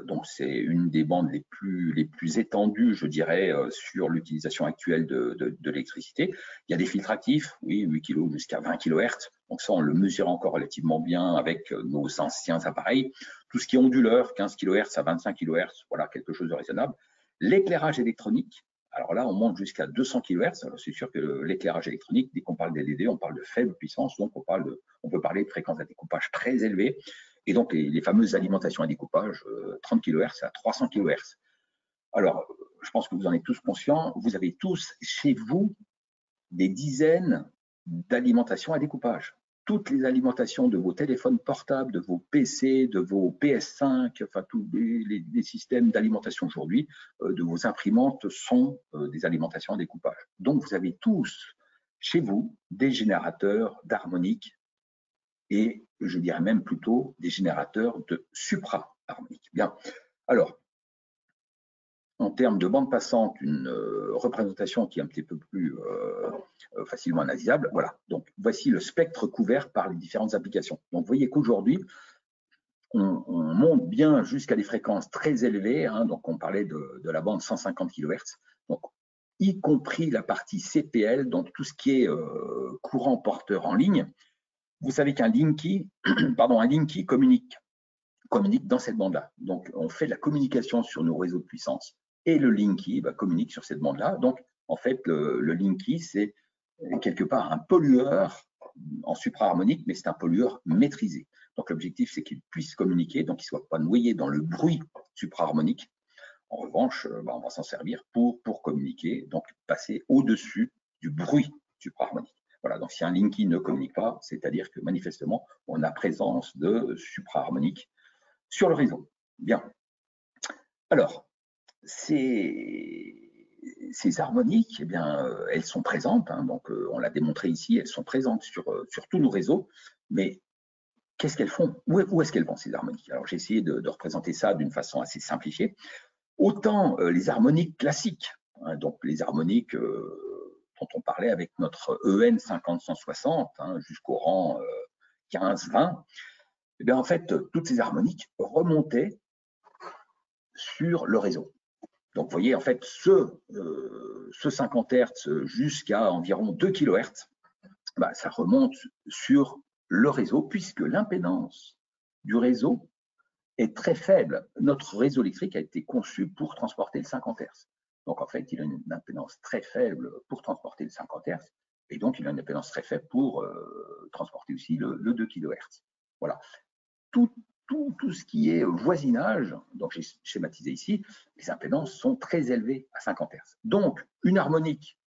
A: donc c'est une des bandes les plus étendues, je dirais, sur l'utilisation actuelle de l'électricité. Il y a des filtres actifs, oui, 8 kg jusqu'à 20 kHz. Donc ça, on le mesure encore relativement bien avec nos anciens appareils. Tout ce qui est onduleur, 15 kHz à 25 kHz, voilà, quelque chose de raisonnable. L'éclairage électronique, alors là, on monte jusqu'à 200 kHz. Alors c'est sûr que l'éclairage électronique, dès qu'on parle d'LED, on parle de faible puissance, donc on peut parler de fréquences à découpage très élevées. Et donc, les fameuses alimentations à découpage, 30 kHz à 300 kHz. Alors, je pense que vous en êtes tous conscients, vous avez tous chez vous des dizaines d'alimentations à découpage. Toutes les alimentations de vos téléphones portables, de vos PC, de vos PS5, enfin tous les systèmes d'alimentation aujourd'hui, de vos imprimantes sont des alimentations à découpage. Donc, vous avez tous chez vous des générateurs d'harmonique et je dirais même plutôt des générateurs de supra-harmonique. Bien, alors, en termes de bande passante, une représentation qui est un petit peu plus facilement analysable. Voilà, donc voici le spectre couvert par les différentes applications. Donc vous voyez qu'aujourd'hui, on monte bien jusqu'à des fréquences très élevées, hein, donc on parlait de la bande 150 kHz, donc y compris la partie CPL, donc tout ce qui est courant porteur en ligne. Vous savez qu'un Linky, communique dans cette bande-là. Donc, on fait de la communication sur nos réseaux de puissance et le Linky communique sur cette bande-là. Donc, en fait, le Linky, c'est quelque part un pollueur en supraharmonique, mais c'est un pollueur maîtrisé. Donc, l'objectif, c'est qu'il puisse communiquer, donc qu'il ne soit pas noyé dans le bruit supraharmonique. En revanche, on va s'en servir pour communiquer, donc passer au-dessus du bruit supraharmonique. Voilà, donc si un Linky ne communique pas, c'est-à-dire que manifestement, on a présence de supraharmonique sur le réseau. Bien. Alors, ces harmoniques, eh bien, elles sont présentes, hein, donc on l'a démontré ici, elles sont présentes sur tous nos réseaux, mais qu'est-ce qu'elles font? Où est-ce qu'elles vont, ces harmoniques? Alors, j'ai essayé de représenter ça d'une façon assez simplifiée. Autant les harmoniques classiques, hein, donc les harmoniques dont on parlait avec notre EN 50-160 hein, jusqu'au rang 15-20, eh bien en fait, toutes ces harmoniques remontaient sur le réseau. Donc vous voyez, en fait, ce 50 Hz jusqu'à environ 2 kHz, ça remonte sur le réseau puisque l'impédance du réseau est très faible. Notre réseau électrique a été conçu pour transporter le 50 Hz. Donc en fait, il a une impédance très faible pour transporter le 50 Hz et donc il a une impédance très faible pour transporter aussi le 2 kHz. Voilà. Tout ce qui est voisinage, donc j'ai schématisé ici, les impédances sont très élevées à 50 Hz. Donc une harmonique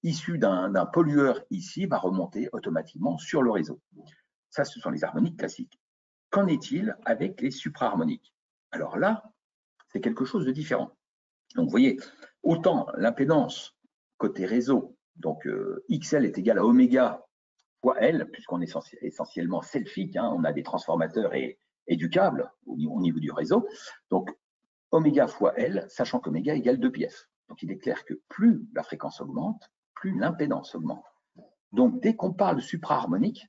A: issue d'un pollueur ici va remonter automatiquement sur le réseau. Ça, ce sont les harmoniques classiques. Qu'en est-il avec les supraharmoniques? Alors là, c'est quelque chose de différent. Donc, vous voyez, autant l'impédance côté réseau, donc XL est égal à oméga fois L, puisqu'on est essentiellement selfique, hein, on a des transformateurs et du câble au niveau du réseau. Donc, oméga fois L, sachant qu'oméga égale 2πf. Donc, il est clair que plus la fréquence augmente, plus l'impédance augmente. Donc, dès qu'on parle de supraharmonique,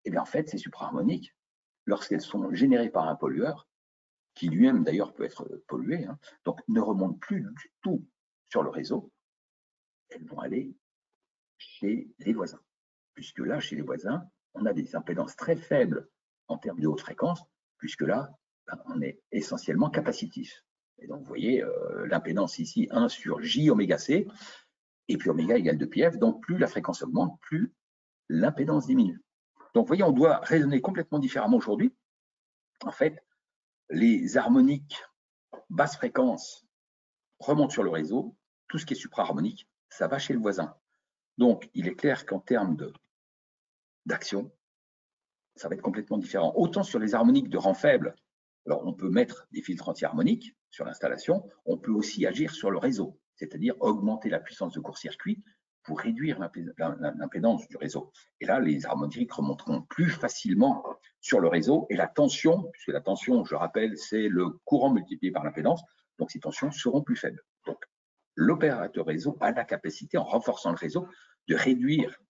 A: eh bien, en fait, ces supraharmoniques, lorsqu'elles sont générées par un pollueur, qui lui-même d'ailleurs peut être pollué, hein, donc ne remontent plus du tout sur le réseau, elles vont aller chez les voisins. Puisque là, chez les voisins, on a des impédances très faibles en termes de haute fréquence, puisque là, on est essentiellement capacitif. Et donc, vous voyez, l'impédance ici, 1 sur J oméga C, et puis oméga égale 2πf, donc plus la fréquence augmente, plus l'impédance diminue. Donc, vous voyez, on doit raisonner complètement différemment aujourd'hui. En fait, les harmoniques basse fréquence remonte sur le réseau, tout ce qui est supraharmonique, ça va chez le voisin. Donc, il est clair qu'en termes d'action, ça va être complètement différent. Autant sur les harmoniques de rang faible, alors on peut mettre des filtres anti-harmoniques sur l'installation, on peut aussi agir sur le réseau, c'est-à-dire augmenter la puissance de court-circuit pour réduire l'impédance du réseau. Et là, les harmoniques remonteront plus facilement sur le réseau et la tension, puisque la tension, je rappelle, c'est le courant multiplié par l'impédance, donc ces tensions seront plus faibles. Donc, l'opérateur réseau a la capacité, en renforçant le réseau, de réduire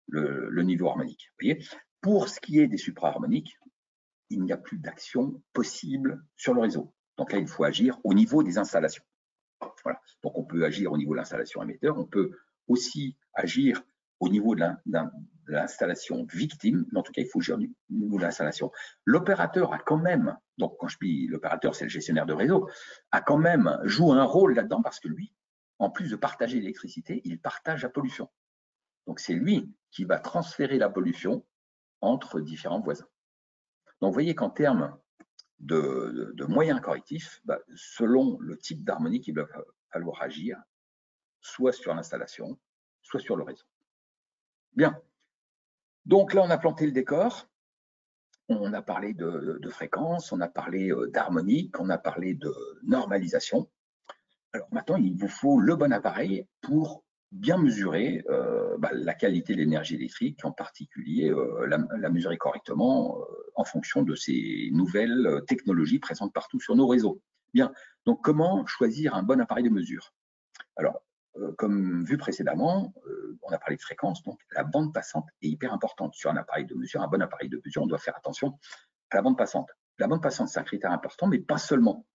A: le niveau harmonique. Vous voyez, pour ce qui est des supraharmoniques, il n'y a plus d'action possible sur le réseau. Donc là, il faut agir au niveau des installations. Voilà. Donc on peut agir au niveau de l'installation émetteur, on peut aussi agir au niveau de l'installation victime, mais en tout cas, il faut agir au niveau de l'installation. L'opérateur a quand même, donc quand je dis l'opérateur, c'est le gestionnaire de réseau, a quand même joué un rôle là-dedans parce que lui, en plus de partager l'électricité, il partage la pollution. Donc c'est lui qui va transférer la pollution entre différents voisins. Donc vous voyez qu'en termes de moyens correctifs, selon le type d'harmonique, il va falloir agir soit sur l'installation, soit sur le réseau. Bien. Donc là, on a planté le décor. On a parlé de fréquence, on a parlé d'harmonique, on a parlé de normalisation. Alors maintenant, il vous faut le bon appareil pour bien mesurer la qualité de l'énergie électrique, en particulier la mesurer correctement en fonction de ces nouvelles technologies présentes partout sur nos réseaux. Bien, donc comment choisir un bon appareil de mesure? Alors, comme vu précédemment, on a parlé de fréquence, donc la bande passante est hyper importante sur un appareil de mesure. Un bon appareil de mesure, on doit faire attention à la bande passante. La bande passante, c'est un critère important, mais pas seulement.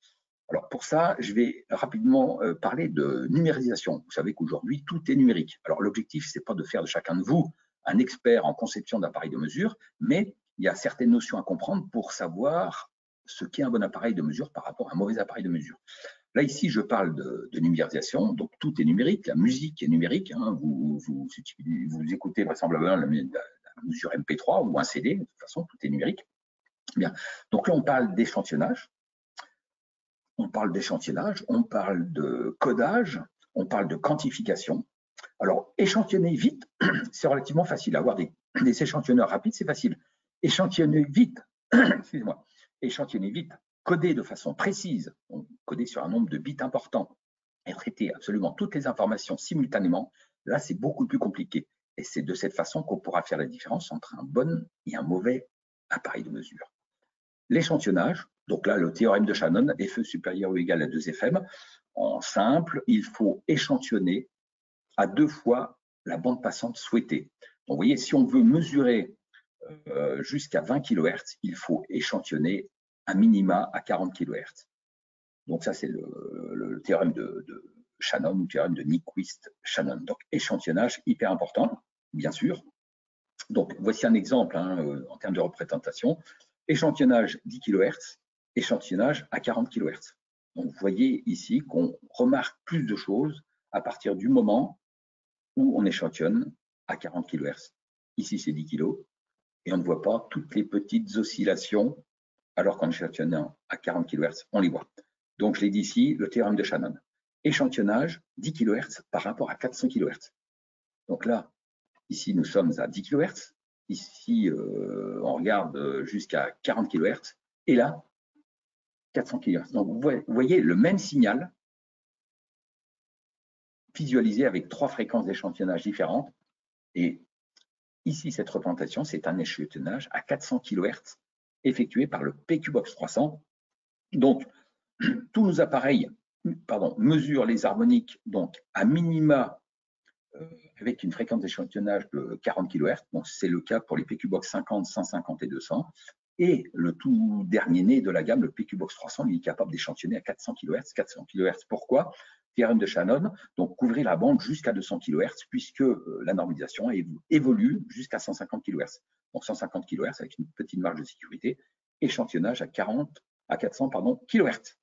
A: Alors pour ça, je vais rapidement parler de numérisation. Vous savez qu'aujourd'hui, tout est numérique. Alors l'objectif, ce n'est pas de faire de chacun de vous un expert en conception d'appareils de mesure, mais il y a certaines notions à comprendre pour savoir ce qu'est un bon appareil de mesure par rapport à un mauvais appareil de mesure. Là, ici, je parle de numérisation, donc tout est numérique, la musique est numérique, hein, vous écoutez vraisemblablement la mesure MP3 ou un CD, de toute façon, tout est numérique. Bien. Donc là, on parle d'échantillonnage. On parle d'échantillonnage, on parle de codage, on parle de quantification. Alors, échantillonner vite, c'est relativement facile. Avoir des échantillonneurs rapides, c'est facile. Échantillonner vite, excusez-moi, échantillonner vite, coder de façon précise, coder sur un nombre de bits important et traiter absolument toutes les informations simultanément, là, c'est beaucoup plus compliqué. Et c'est de cette façon qu'on pourra faire la différence entre un bon et un mauvais appareil de mesure. L'échantillonnage, donc là, le théorème de Shannon, Fe supérieur ou égal à 2Fm, en simple, il faut échantillonner à 2 fois la bande passante souhaitée. Donc, vous voyez, si on veut mesurer jusqu'à 20 kHz, il faut échantillonner un minima à 40 kHz. Donc ça, c'est le théorème de Shannon ou le théorème de Nyquist-Shannon. Donc échantillonnage, hyper important, bien sûr. Donc voici un exemple en termes de représentation. Échantillonnage 10 kHz, échantillonnage à 40 kHz. Donc vous voyez ici qu'on remarque plus de choses à partir du moment où on échantillonne à 40 kHz. Ici, c'est 10 kg et on ne voit pas toutes les petites oscillations alors qu'en échantillonnant à 40 kHz, on les voit. Donc, je l'ai dit ici, le théorème de Shannon. Échantillonnage 10 kHz par rapport à 400 kHz. Donc là, ici, nous sommes à 10 kHz. Ici, on regarde jusqu'à 40 kHz. Et là, 400 kHz. Donc, vous voyez le même signal visualisé avec 3 fréquences d'échantillonnage différentes. Et ici, cette représentation, c'est un échantillonnage à 400 kHz effectué par le PQBox 300. Donc, tous nos appareils mesurent les harmoniques donc à minima avec une fréquence d'échantillonnage de 40 kHz. Donc, c'est le cas pour les PQBox 50, 150 et 200. Et le tout dernier né de la gamme, le PQBox 300, il est capable d'échantillonner à 400 kHz. 400 kHz, pourquoi? Théorème de Shannon, donc couvrez la bande jusqu'à 200 kHz puisque la normalisation évolue jusqu'à 150 kHz. Donc 150 kHz avec une petite marge de sécurité, échantillonnage à 400 kHz.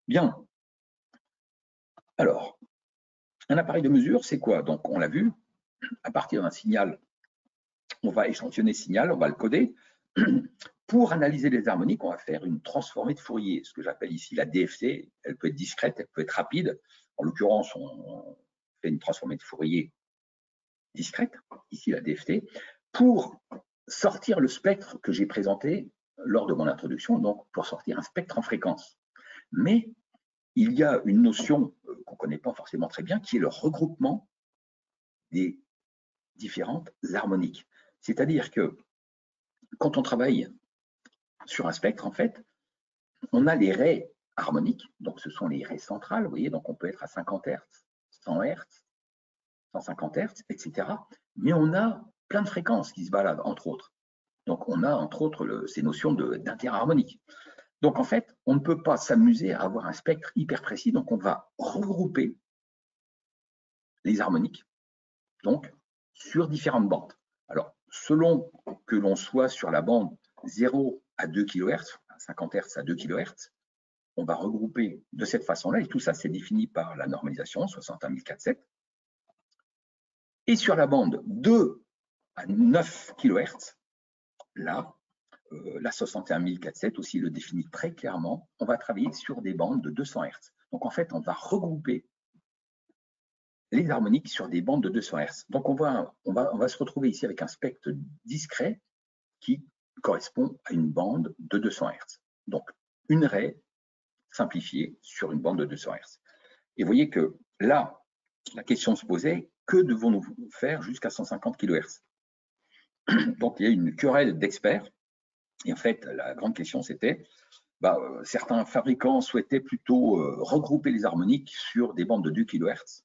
A: Bien. Alors, un appareil de mesure, c'est quoi? Donc on l'a vu, à partir d'un signal, on va échantillonner ce signal, on va le coder. Pour analyser les harmoniques, on va faire une transformée de Fourier, ce que j'appelle ici la DFT. Elle peut être discrète, elle peut être rapide. En l'occurrence, on fait une transformée de Fourier discrète, ici la DFT, pour sortir le spectre que j'ai présenté lors de mon introduction, donc pour sortir un spectre en fréquence. Mais il y a une notion qu'on ne connaît pas forcément très bien, qui est le regroupement des différentes harmoniques. C'est-à-dire que quand on travaille sur un spectre, en fait, on a les raies harmoniques, donc ce sont les raies centrales, vous voyez, donc on peut être à 50 Hz, 100 Hz, 150 Hz, etc. Mais on a plein de fréquences qui se baladent, entre autres. Donc on a, entre autres, ces notions d'interharmonique. Donc en fait, on ne peut pas s'amuser à avoir un spectre hyper précis, donc on va regrouper les harmoniques donc, sur différentes bandes. Alors, selon que l'on soit sur la bande 0 à 2 kHz, 50 Hz à 2 kHz, on va regrouper de cette façon-là, et tout ça, c'est défini par la normalisation 61047. Et sur la bande 2 à 9 kHz, là, la 61047 aussi le définit très clairement, on va travailler sur des bandes de 200 Hz. Donc, en fait, on va regrouper les harmoniques sur des bandes de 200 Hz. Donc, on va se retrouver ici avec un spectre discret qui correspond à une bande de 200 Hz. Donc, une raie simplifiée sur une bande de 200 Hz. Et vous voyez que là, la question se posait, que devons-nous faire jusqu'à 150 kHz? Donc, il y a une querelle d'experts. Et en fait, la grande question, c'était, certains fabricants souhaitaient plutôt regrouper les harmoniques sur des bandes de 2 kHz.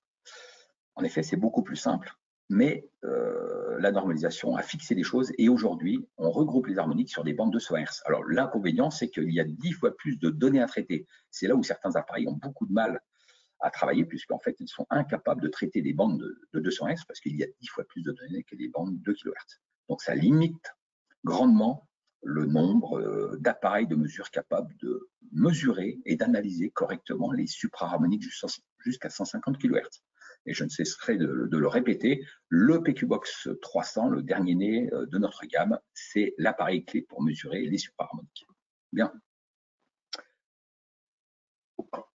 A: En effet, c'est beaucoup plus simple, mais la normalisation a fixé les choses et aujourd'hui, on regroupe les harmoniques sur des bandes de 200 Hz. Alors, l'inconvénient, c'est qu'il y a 10 fois plus de données à traiter. C'est là où certains appareils ont beaucoup de mal à travailler, puisqu'en fait, ils sont incapables de traiter des bandes de 200 Hz parce qu'il y a 10 fois plus de données que des bandes de 2 kHz. Donc, ça limite grandement le nombre d'appareils de mesure capables de mesurer et d'analyser correctement les supraharmoniques jusqu'à 150 kHz. Et je ne cesserai de le répéter, le PQBox 300, le dernier né de notre gamme, c'est l'appareil clé pour mesurer les supraharmoniques. Bien.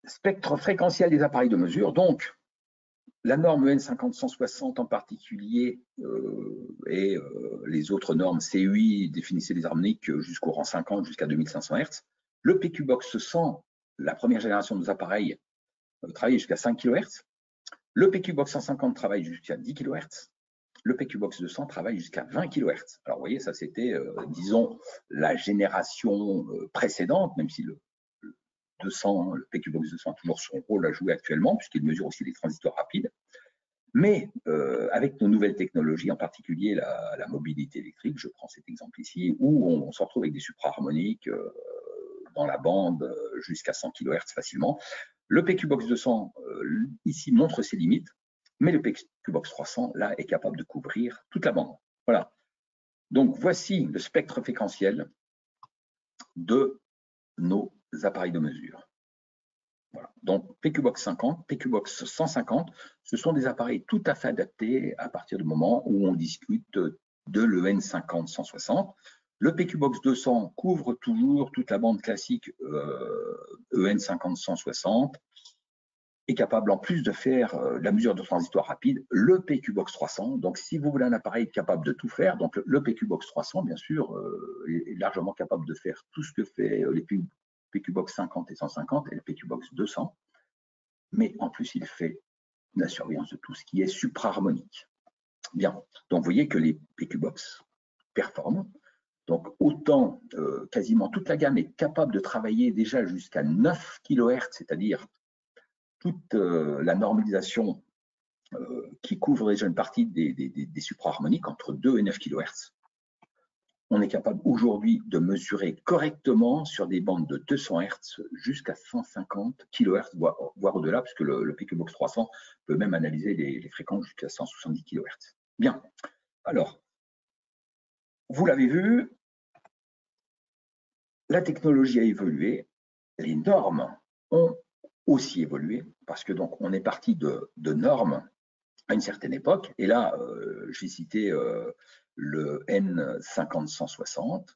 A: Spectre fréquentiel des appareils de mesure. Donc, la norme EN50-160 en particulier et les autres normes CUI définissaient les harmoniques jusqu'au rang 50, jusqu'à 2500 Hz. Le PQBox 100, la première génération de nos appareils, travaillait jusqu'à 5 kHz. Le PQBox 150 travaille jusqu'à 10 kHz. Le PQBox 200 travaille jusqu'à 20 kHz. Alors, vous voyez, ça, c'était, disons, la génération précédente, même si le 200, le PQBox 200 a toujours son rôle à jouer actuellement, puisqu'il mesure aussi les transistors rapides. Mais avec nos nouvelles technologies, en particulier la mobilité électrique, je prends cet exemple ici, où on se retrouve avec des supraharmoniques dans la bande jusqu'à 100 kHz facilement. Le PQBox 200, ici, montre ses limites, mais le PQBox 300, là, est capable de couvrir toute la bande. Voilà. Donc, voici le spectre fréquentiel de nos appareils de mesure. Voilà. Donc, PQBox 50, PQBox 150, ce sont des appareils tout à fait adaptés à partir du moment où on discute de l'EN50-160. Le PQBox 200 couvre toujours toute la bande classique EN50-160, est capable en plus de faire la mesure de transistor rapide, le PQBox 300. Donc, si vous voulez un appareil capable de tout faire, donc le PQBox 300, bien sûr, est largement capable de faire tout ce que fait les PQBox 50 et 150 et le PQBox 200. Mais en plus, il fait la surveillance de tout ce qui est supraharmonique. Bien, donc vous voyez que les PQBox performent. Donc, autant quasiment toute la gamme est capable de travailler déjà jusqu'à 9 kHz, c'est-à-dire toute la normalisation qui couvre déjà une partie des supraharmoniques entre 2 et 9 kHz. On est capable aujourd'hui de mesurer correctement sur des bandes de 200 Hz jusqu'à 150 kHz, voire au-delà, puisque le PQBox 300 peut même analyser les fréquences jusqu'à 170 kHz. Bien, alors, vous l'avez vu, la technologie a évolué, les normes ont aussi évolué, parce que donc on est parti de normes à une certaine époque, et là, je vais citer le N50-160,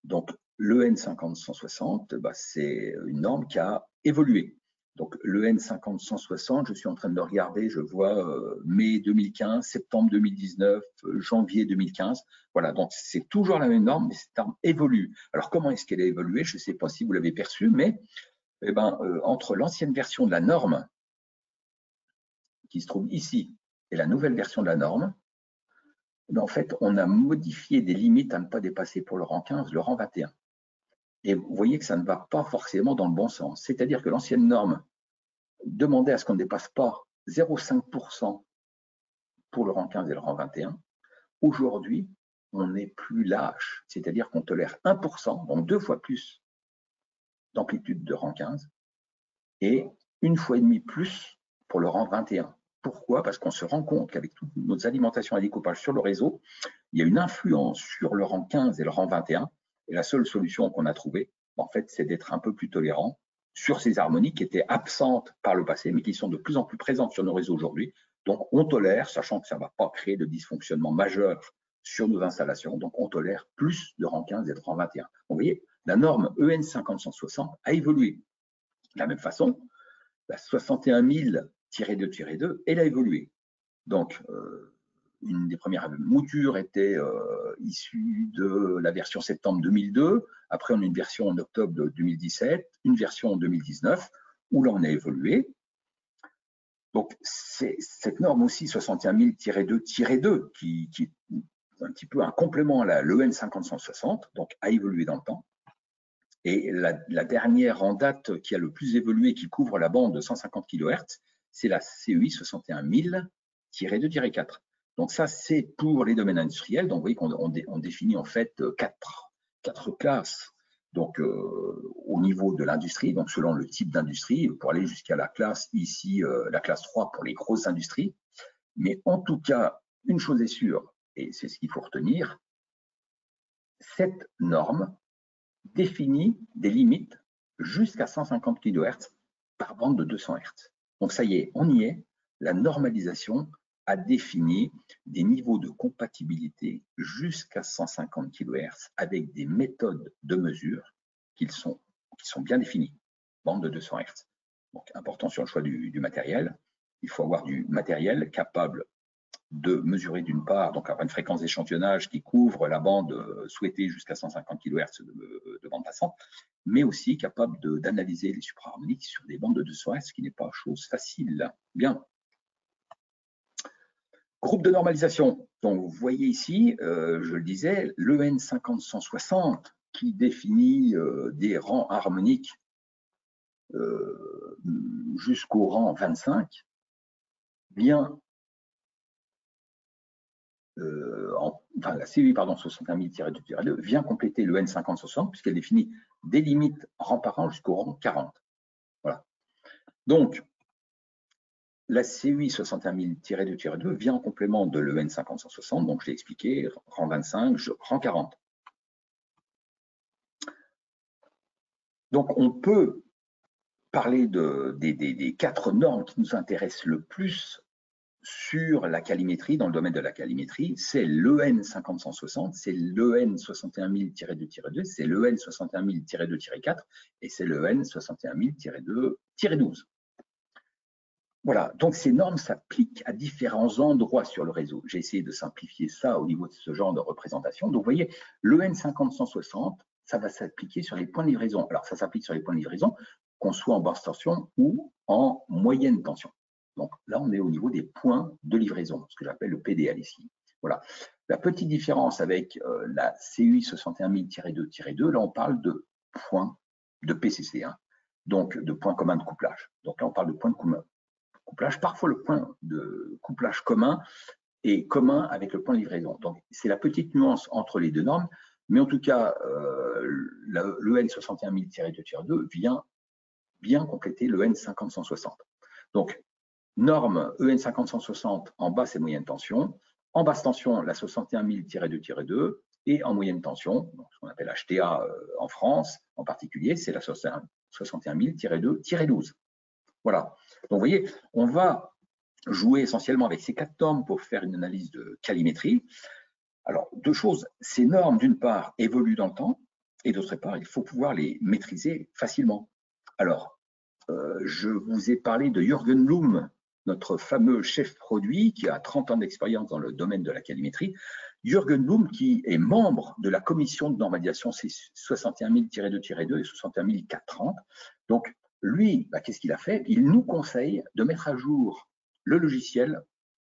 A: Donc, le N50-160, c'est une norme qui a évolué. Donc, le N50-160, je suis en train de le regarder, je vois mai 2015, septembre 2019, janvier 2015. Voilà, donc c'est toujours la même norme, mais cette norme évolue. Alors, comment est-ce qu'elle a évolué? Je ne sais pas si vous l'avez perçu, mais entre l'ancienne version de la norme, qui se trouve ici, et la nouvelle version de la norme, en fait, on a modifié des limites à ne pas dépasser pour le rang 15, le rang 21. Et vous voyez que ça ne va pas forcément dans le bon sens. C'est-à-dire que l'ancienne norme demandait à ce qu'on ne dépasse pas 0,5% pour le rang 15 et le rang 21. Aujourd'hui, on est plus lâche, c'est-à-dire qu'on tolère 1%, donc 2 fois plus d'amplitude de rang 15, et 1,5 fois plus pour le rang 21. Pourquoi? Parce qu'on se rend compte qu'avec toutes nos alimentations à découpage sur le réseau, il y a une influence sur le rang 15 et le rang 21, et la seule solution qu'on a trouvée, en fait, c'est d'être un peu plus tolérant sur ces harmoniques qui étaient absentes par le passé, mais qui sont de plus en plus présentes sur nos réseaux aujourd'hui. Donc, on tolère, sachant que ça ne va pas créer de dysfonctionnement majeur sur nos installations, donc on tolère plus de rang 15 et de rang 21. Vous voyez, la norme EN 50-160 a évolué. De la même façon, la 61 000-2-2, elle a évolué. Donc, une des premières moutures était issue de la version septembre 2002. Après, on a une version en octobre de 2017, une version en 2019, où l'on a évolué. Donc, c'est cette norme aussi, 61 000-2-2, qui est un petit peu un complément à l'EN 50-160, donc a évolué dans le temps. Et la dernière en date qui a le plus évolué, qui couvre la bande de 150 kHz, c'est la CEI 61 000-2-4. Donc ça, c'est pour les domaines industriels. Donc vous voyez qu'on définit en fait quatre classes. Donc au niveau de l'industrie, donc selon le type d'industrie, pour aller jusqu'à la classe ici, la classe 3 pour les grosses industries. Mais en tout cas, une chose est sûre, et c'est ce qu'il faut retenir, cette norme définit des limites jusqu'à 150 kHz par bande de 200 Hz. Donc ça y est, on y est. La normalisation a défini des niveaux de compatibilité jusqu'à 150 kHz avec des méthodes de mesure qui sont bien définies. Bande de 200 Hz. Donc important sur le choix du matériel. Il faut avoir du matériel capable de mesurer d'une part, donc avoir une fréquence d'échantillonnage qui couvre la bande souhaitée jusqu'à 150 kHz de bande passante, mais aussi capable d'analyser les supraharmoniques sur des bandes de 200 Hz, ce qui n'est pas chose facile. Bien. Groupe de normalisation. Donc, vous voyez ici, je le disais, l'EN 50-160 qui définit des rangs harmoniques jusqu'au rang 25 vient la CEI 61 000-2-2 vient compléter le N50-60 puisqu'elle définit des limites rang par rang jusqu'au rang 40. Voilà. Donc, la CEI 61 000-2-2 vient en complément de l'EN 50-160, donc je l'ai expliqué, rang 25, rang 40. Donc, on peut parler des 4 normes qui nous intéressent le plus sur la calimétrie, dans le domaine de la calimétrie, c'est l'EN 50-160, c'est l'EN 61 000-2-2, c'est l'EN 61 000-2-4 et c'est l'EN 61 000-2-12. Voilà, donc ces normes s'appliquent à différents endroits sur le réseau. J'ai essayé de simplifier ça au niveau de ce genre de représentation. Donc vous voyez, l'EN 50-160, ça va s'appliquer sur les points de livraison. Alors ça s'applique sur les points de livraison, qu'on soit en basse tension ou en moyenne tension. Donc là, on est au niveau des points de livraison, ce que j'appelle le PDL ici. Voilà. La petite différence avec la CEI 61 000-2-2, là, on parle de points de PCC, hein, donc de points communs de couplage. Donc là, on parle de points de couplage. Parfois, le point de couplage commun est commun avec le point de livraison. Donc, c'est la petite nuance entre les deux normes, mais en tout cas, l'EN 61 000-2-2 vient bien compléter l'EN 50-160. Donc, norme EN 50-160 en basse et moyenne tension. En basse tension, la 61 000-2-2 et en moyenne tension, ce qu'on appelle HTA en France en particulier, c'est la 61 000-2-12. Voilà. Donc, vous voyez, on va jouer essentiellement avec ces 4 normes pour faire une analyse de calimétrie. Alors, 2 choses. Ces normes, d'une part, évoluent dans le temps. et d'autre part, il faut pouvoir les maîtriser facilement. Alors, je vous ai parlé de Jürgen Blum, notre fameux chef produit qui a 30 ans d'expérience dans le domaine de la calorimétrie. Jürgen Blum, qui est membre de la commission de normalisation 61000-2-2 et 61030. Donc, lui, qu'est-ce qu'il a fait? Il nous conseille de mettre à jour le logiciel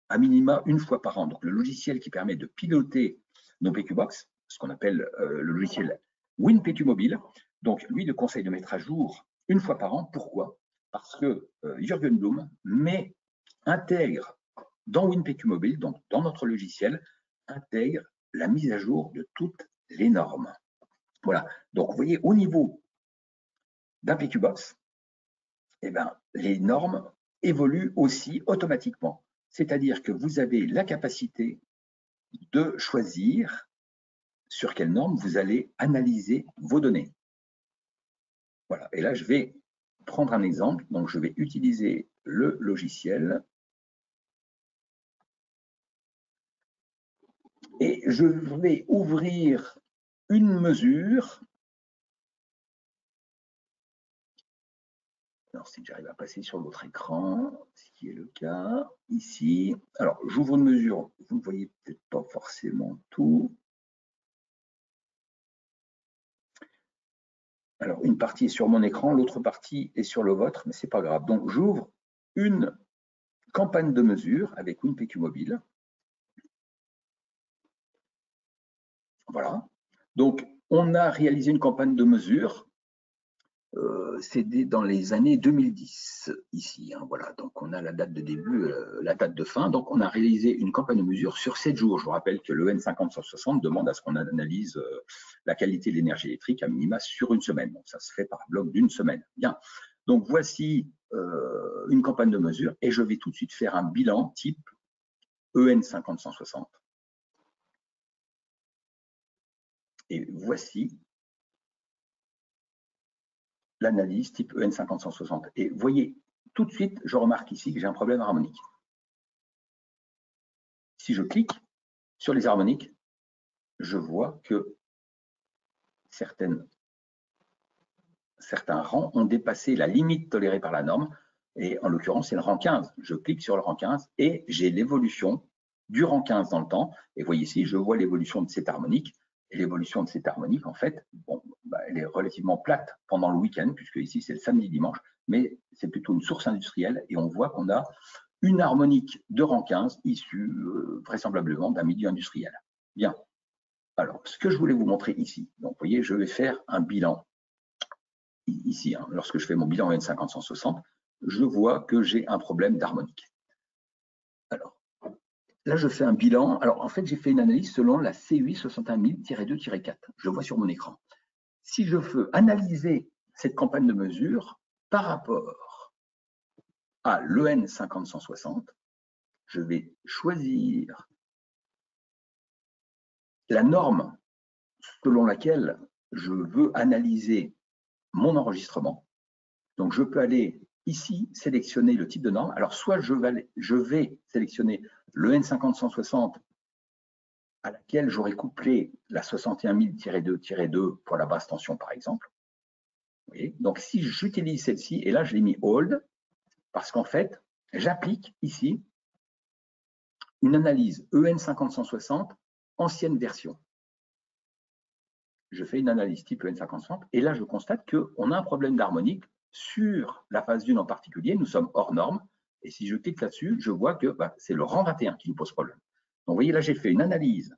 A: à minima une fois par an. Donc, le logiciel qui permet de piloter nos PQBox, ce qu'on appelle le logiciel WinPQ Mobile. Donc, lui, il conseille de mettre à jour une fois par an. Pourquoi? Parce que Jürgen Blum intègre dans WinPQ Mobile, donc dans notre logiciel, intègre la mise à jour de toutes les normes. Voilà. Donc, vous voyez, au niveau d'un PQBox, eh ben, les normes évoluent aussi automatiquement. C'est-à-dire que vous avez la capacité de choisir sur quelle norme vous allez analyser vos données. Voilà. Et là, je vais prendre un exemple. Donc, je vais utiliser le logiciel. Et je vais ouvrir une mesure. Alors, si j'arrive à passer sur l'autre écran, ce qui est le cas ici. Alors, j'ouvre une mesure. Vous ne voyez peut-être pas forcément tout. Alors, une partie est sur mon écran, l'autre partie est sur le vôtre, mais ce n'est pas grave. Donc, j'ouvre une campagne de mesure avec WinPQ Mobile. Voilà. Donc, on a réalisé une campagne de mesure. C'est dans les années 2010 ici. Hein, voilà. Donc, on a la date de début, la date de fin. Donc, on a réalisé une campagne de mesure sur 7 jours. Je vous rappelle que le N50-160 demande à ce qu'on analyse la qualité de l'énergie électrique à minima sur une semaine. Donc, ça se fait par bloc d'une semaine. Bien. Donc, voici une campagne de mesure et je vais tout de suite faire un bilan type EN50-160. Et voici l'analyse type EN50-160. Et voyez, tout de suite, je remarque ici que j'ai un problème harmonique. Si je clique sur les harmoniques, je vois que certains rangs ont dépassé la limite tolérée par la norme, et en l'occurrence, c'est le rang 15. Je clique sur le rang 15 et j'ai l'évolution du rang 15 dans le temps. Et vous voyez ici, je vois l'évolution de cette harmonique. Et l'évolution de cette harmonique, en fait, bon, elle est relativement plate pendant le week-end, puisque ici, c'est le samedi-dimanche, mais c'est plutôt une source industrielle, et on voit qu'on a une harmonique de rang 15 issue vraisemblablement d'un milieu industriel. Bien. Alors, ce que je voulais vous montrer ici, donc vous voyez, je vais faire un bilan ici. Hein, lorsque je fais mon bilan N50-160, je vois que j'ai un problème d'harmonique. Alors, là, je fais un bilan. Alors, en fait, j'ai fait une analyse selon la C8 61000-2-4. Je le vois sur mon écran. Si je veux analyser cette campagne de mesure par rapport à l'EN 50-160, je vais choisir la norme selon laquelle je veux analyser mon enregistrement. Donc, je peux aller ici sélectionner le type de norme. Alors, soit je vais sélectionner le N50-160 à laquelle j'aurais couplé la 61000-2-2 pour la basse tension, par exemple. Vous voyez, donc, si j'utilise celle-ci, et là, je l'ai mis Hold, parce qu'en fait, j'applique ici une analyse EN50-160 ancienne version. Je fais une analyse type EN50-160, et là, je constate qu'on a un problème d'harmonique sur la phase 1 en particulier. Nous sommes hors norme, et si je clique là-dessus, je vois que c'est le rang 21 qui nous pose problème. Donc, vous voyez, là, j'ai fait une analyse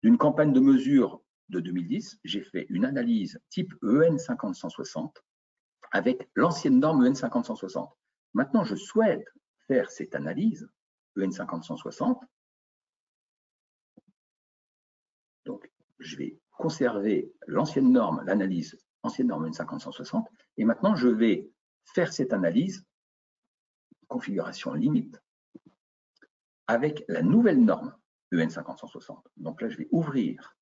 A: d'une campagne de mesure de 2010. J'ai fait une analyse type EN50-160 avec l'ancienne norme EN50-160. Maintenant, je souhaite faire cette analyse EN50-160. Donc, je vais conserver l'ancienne norme, l'analyse ancienne norme EN50-160, et maintenant, je vais faire cette analyse configuration limite avec la nouvelle norme EN50-160. Donc là, je vais ouvrir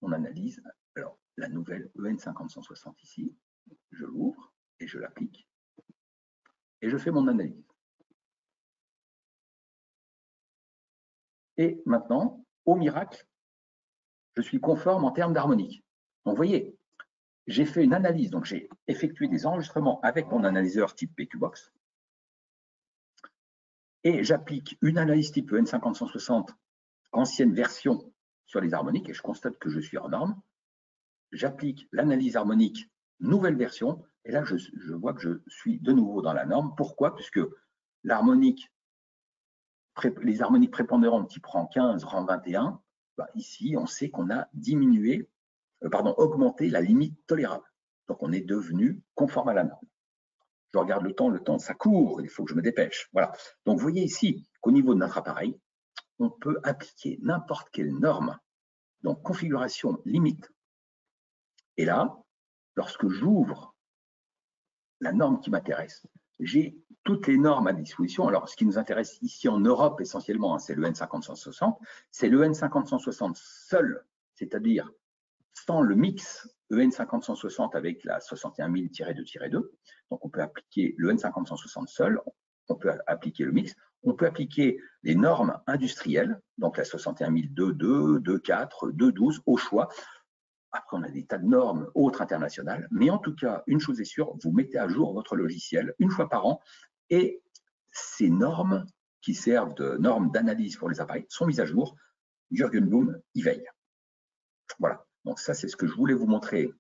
A: mon analyse. Alors, la nouvelle EN50-160 ici, je l'ouvre et je l'applique et je fais mon analyse. Et maintenant, au miracle, je suis conforme en termes d'harmonique. Donc, vous voyez, j'ai fait une analyse, donc j'ai effectué des enregistrements avec mon analyseur type PQBox et j'applique une analyse type EN50160, ancienne version, sur les harmoniques et je constate que je suis en norme. J'applique l'analyse harmonique, nouvelle version, et là je vois que je suis de nouveau dans la norme. Pourquoi? Puisque l'harmonique, les harmoniques prépondérantes type rang 15, rang 21, bah ici on sait qu'on a diminué, augmenté la limite tolérable. Donc on est devenu conforme à la norme. Je regarde le temps ça court, il faut que je me dépêche. Voilà. Donc vous voyez ici qu'au niveau de notre appareil, on peut appliquer n'importe quelle norme. Donc configuration limite. Et là, lorsque j'ouvre la norme qui m'intéresse, j'ai toutes les normes à disposition. Alors, ce qui nous intéresse ici en Europe essentiellement, hein, c'est le N50160. C'est le N50160 seul, c'est-à-dire sans le mix EN50160 avec la 61000-2-2. Donc, on peut appliquer le N50160 seul, on peut appliquer le mix, on peut appliquer les normes industrielles, donc la 61000-2.2, 2.4, 2.12 au choix. Après, on a des tas de normes autres internationales, mais en tout cas, une chose est sûre, vous mettez à jour votre logiciel une fois par an et ces normes qui servent de normes d'analyse pour les appareils sont mises à jour. Jürgen Blum y veille. Voilà, donc ça, c'est ce que je voulais vous montrer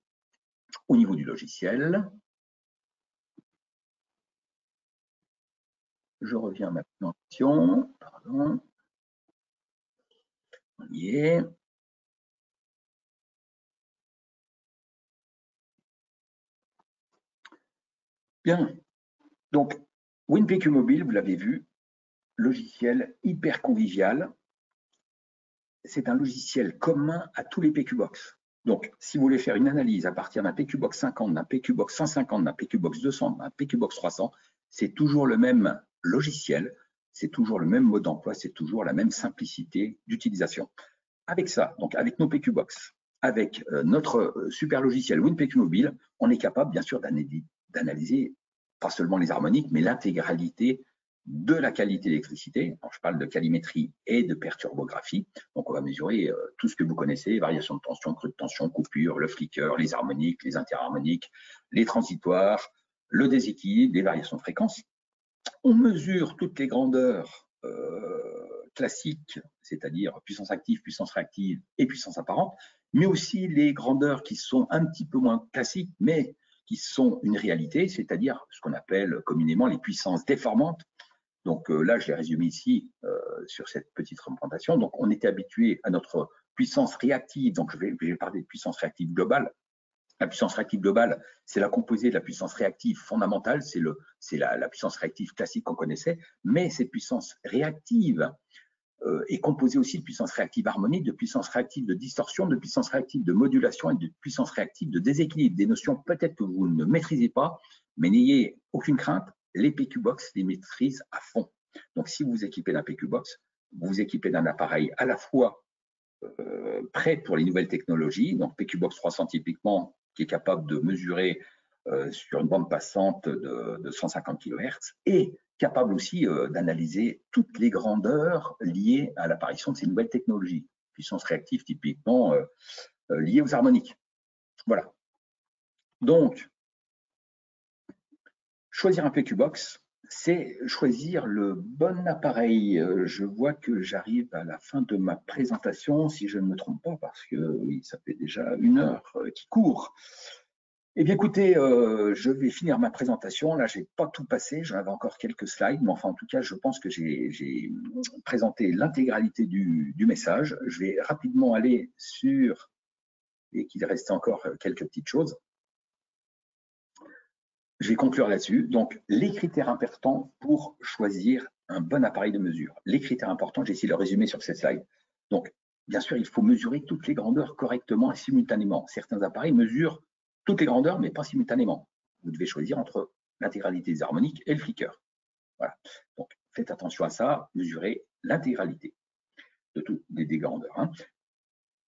A: au niveau du logiciel. Je reviens à ma présentation. Pardon. On y est. Bien. Donc, WinPQ Mobile, vous l'avez vu, logiciel hyper convivial. C'est un logiciel commun à tous les PQBox. Donc, si vous voulez faire une analyse à partir d'un PQBox 50, d'un PQBox 150, d'un PQBox 200, d'un PQBox 300, c'est toujours le même logiciel, c'est toujours le même mode d'emploi, c'est toujours la même simplicité d'utilisation. Avec ça, donc avec nos PQBox, avec notre super logiciel WinPQ Mobile, on est capable bien sûr d'analyser pas seulement les harmoniques, mais l'intégralité de la qualité d'électricité. Je parle de calimétrie et de perturbographie. Donc, on va mesurer tout ce que vous connaissez, variation de tension, creux de tension, coupure, le flicker, les harmoniques, les interharmoniques, les transitoires, le déséquilibre, les variations de fréquence. On mesure toutes les grandeurs classiques, c'est-à-dire puissance active, puissance réactive et puissance apparente, mais aussi les grandeurs qui sont un petit peu moins classiques, mais qui sont une réalité, c'est-à-dire ce qu'on appelle communément les puissances déformantes. Donc là, je l'ai résumé ici sur cette petite représentation. Donc on était habitué à notre puissance réactive, donc je vais parler de puissance réactive globale. La puissance réactive globale, c'est la composée de la puissance réactive fondamentale, c'est la puissance réactive classique qu'on connaissait, mais cette puissance réactive est composée aussi de puissance réactive harmonique, de puissance réactive de distorsion, de puissance réactive de modulation et de puissance réactive de déséquilibre. Des notions peut-être que vous ne maîtrisez pas, mais n'ayez aucune crainte, les PQBox les maîtrisent à fond. Donc si vous vous équipez d'un PQBox, vous vous équipez d'un appareil à la fois prêt pour les nouvelles technologies, donc PQBox 300 typiquement, qui est capable de mesurer sur une bande passante de 150 kHz et capable aussi d'analyser toutes les grandeurs liées à l'apparition de ces nouvelles technologies. Puissance réactive typiquement liée aux harmoniques. Voilà. Donc, choisir un PQBox, c'est choisir le bon appareil. Je vois que j'arrive à la fin de ma présentation, si je ne me trompe pas, parce que oui, ça fait déjà 1 heure qui court. Eh bien, écoutez, je vais finir ma présentation. Là, je n'ai pas tout passé, j'en avais encore quelques slides, mais enfin, en tout cas, je pense que j'ai présenté l'intégralité du message. Je vais rapidement aller sur, et qu'il reste encore quelques petites choses. Je vais conclure là-dessus. Donc, les critères importants pour choisir un bon appareil de mesure. Les critères importants, j'ai essayé de le résumer sur cette slide. Donc, bien sûr, il faut mesurer toutes les grandeurs correctement et simultanément. Certains appareils mesurent toutes les grandeurs, mais pas simultanément. Vous devez choisir entre l'intégralité des harmoniques et le flicker. Voilà. Donc, faites attention à ça, mesurez l'intégralité de toutes des grandeurs. Hein.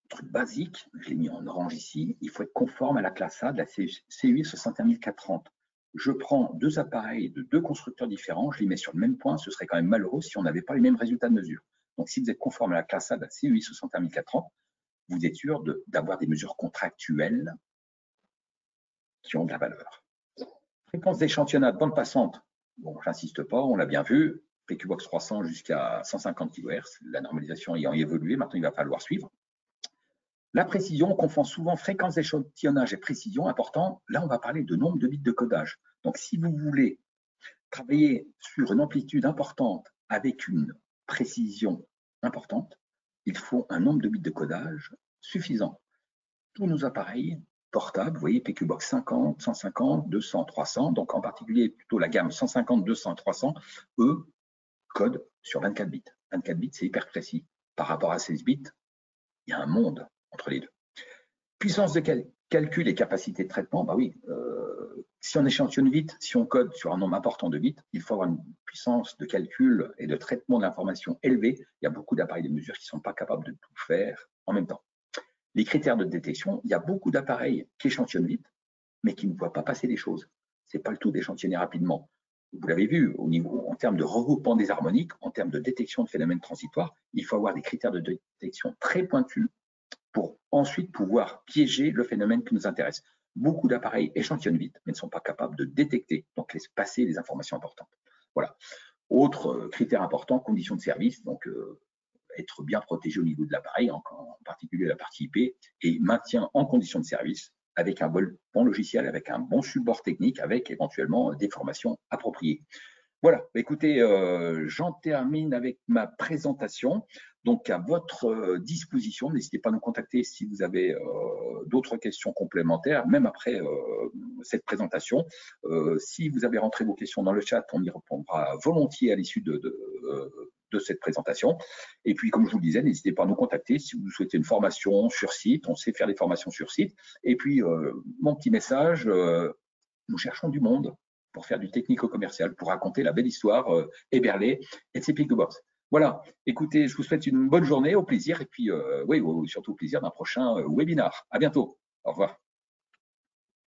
A: Truc basique, je l'ai mis en orange ici, il faut être conforme à la classe A de la CUI 61430. Je prends 2 appareils de 2 constructeurs différents, je les mets sur le même point, ce serait quand même malheureux si on n'avait pas les mêmes résultats de mesure. Donc, si vous êtes conforme à la classe A de la CUI 61430, vous êtes sûr d'avoir des mesures contractuelles qui ont de la valeur. Fréquence d'échantillonnage bande passante, bon, j'insiste pas, on l'a bien vu, PQBox 300 jusqu'à 150 kHz, la normalisation ayant évolué, maintenant il va falloir suivre. La précision, on confond souvent fréquence d'échantillonnage et précision, important. Là, on va parler de nombre de bits de codage. Donc, si vous voulez travailler sur une amplitude importante avec une précision importante, il faut un nombre de bits de codage suffisant. Tous nos appareils portables, vous voyez, PQBox 50, 150, 200, 300, donc en particulier plutôt la gamme 150, 200, 300, eux, codent sur 24 bits. 24 bits, c'est hyper précis. Par rapport à 16 bits, il y a un monde entre les deux. Puissance de calcul et capacité de traitement, bah oui, si on échantillonne vite, si on code sur un nombre important de bits, il faut avoir une puissance de calcul et de traitement de l'information élevée. Il y a beaucoup d'appareils de mesure qui ne sont pas capables de tout faire en même temps. Les critères de détection, il y a beaucoup d'appareils qui échantillonnent vite, mais qui ne voient pas passer les choses. Ce n'est pas le tout d'échantillonner rapidement. Vous l'avez vu, en termes de regroupement des harmoniques, en termes de détection de phénomènes transitoires, il faut avoir des critères de détection très pointus pour ensuite pouvoir piéger le phénomène qui nous intéresse. Beaucoup d'appareils échantillonnent vite, mais ne sont pas capables de détecter, donc laissent passer les informations importantes. Voilà. Autre critère important, conditions de service, donc être bien protégé au niveau de l'appareil, en particulier la partie IP, et maintien en conditions de service avec un bon logiciel, avec un bon support technique, avec éventuellement des formations appropriées. Voilà, écoutez, j'en termine avec ma présentation. Donc, à votre disposition, n'hésitez pas à nous contacter si vous avez d'autres questions complémentaires, même après cette présentation. Si vous avez rentré vos questions dans le chat, on y répondra volontiers à l'issue de cette présentation. Et puis, comme je vous le disais, n'hésitez pas à nous contacter si vous souhaitez une formation sur site. On sait faire des formations sur site. Et puis, mon petit message, nous cherchons du monde pour faire du technico-commercial, pour raconter la belle histoire Eberle et de ses PQBox. Voilà, écoutez, je vous souhaite une bonne journée, au plaisir, et puis oui, surtout au plaisir d'un prochain webinar. À bientôt, au revoir.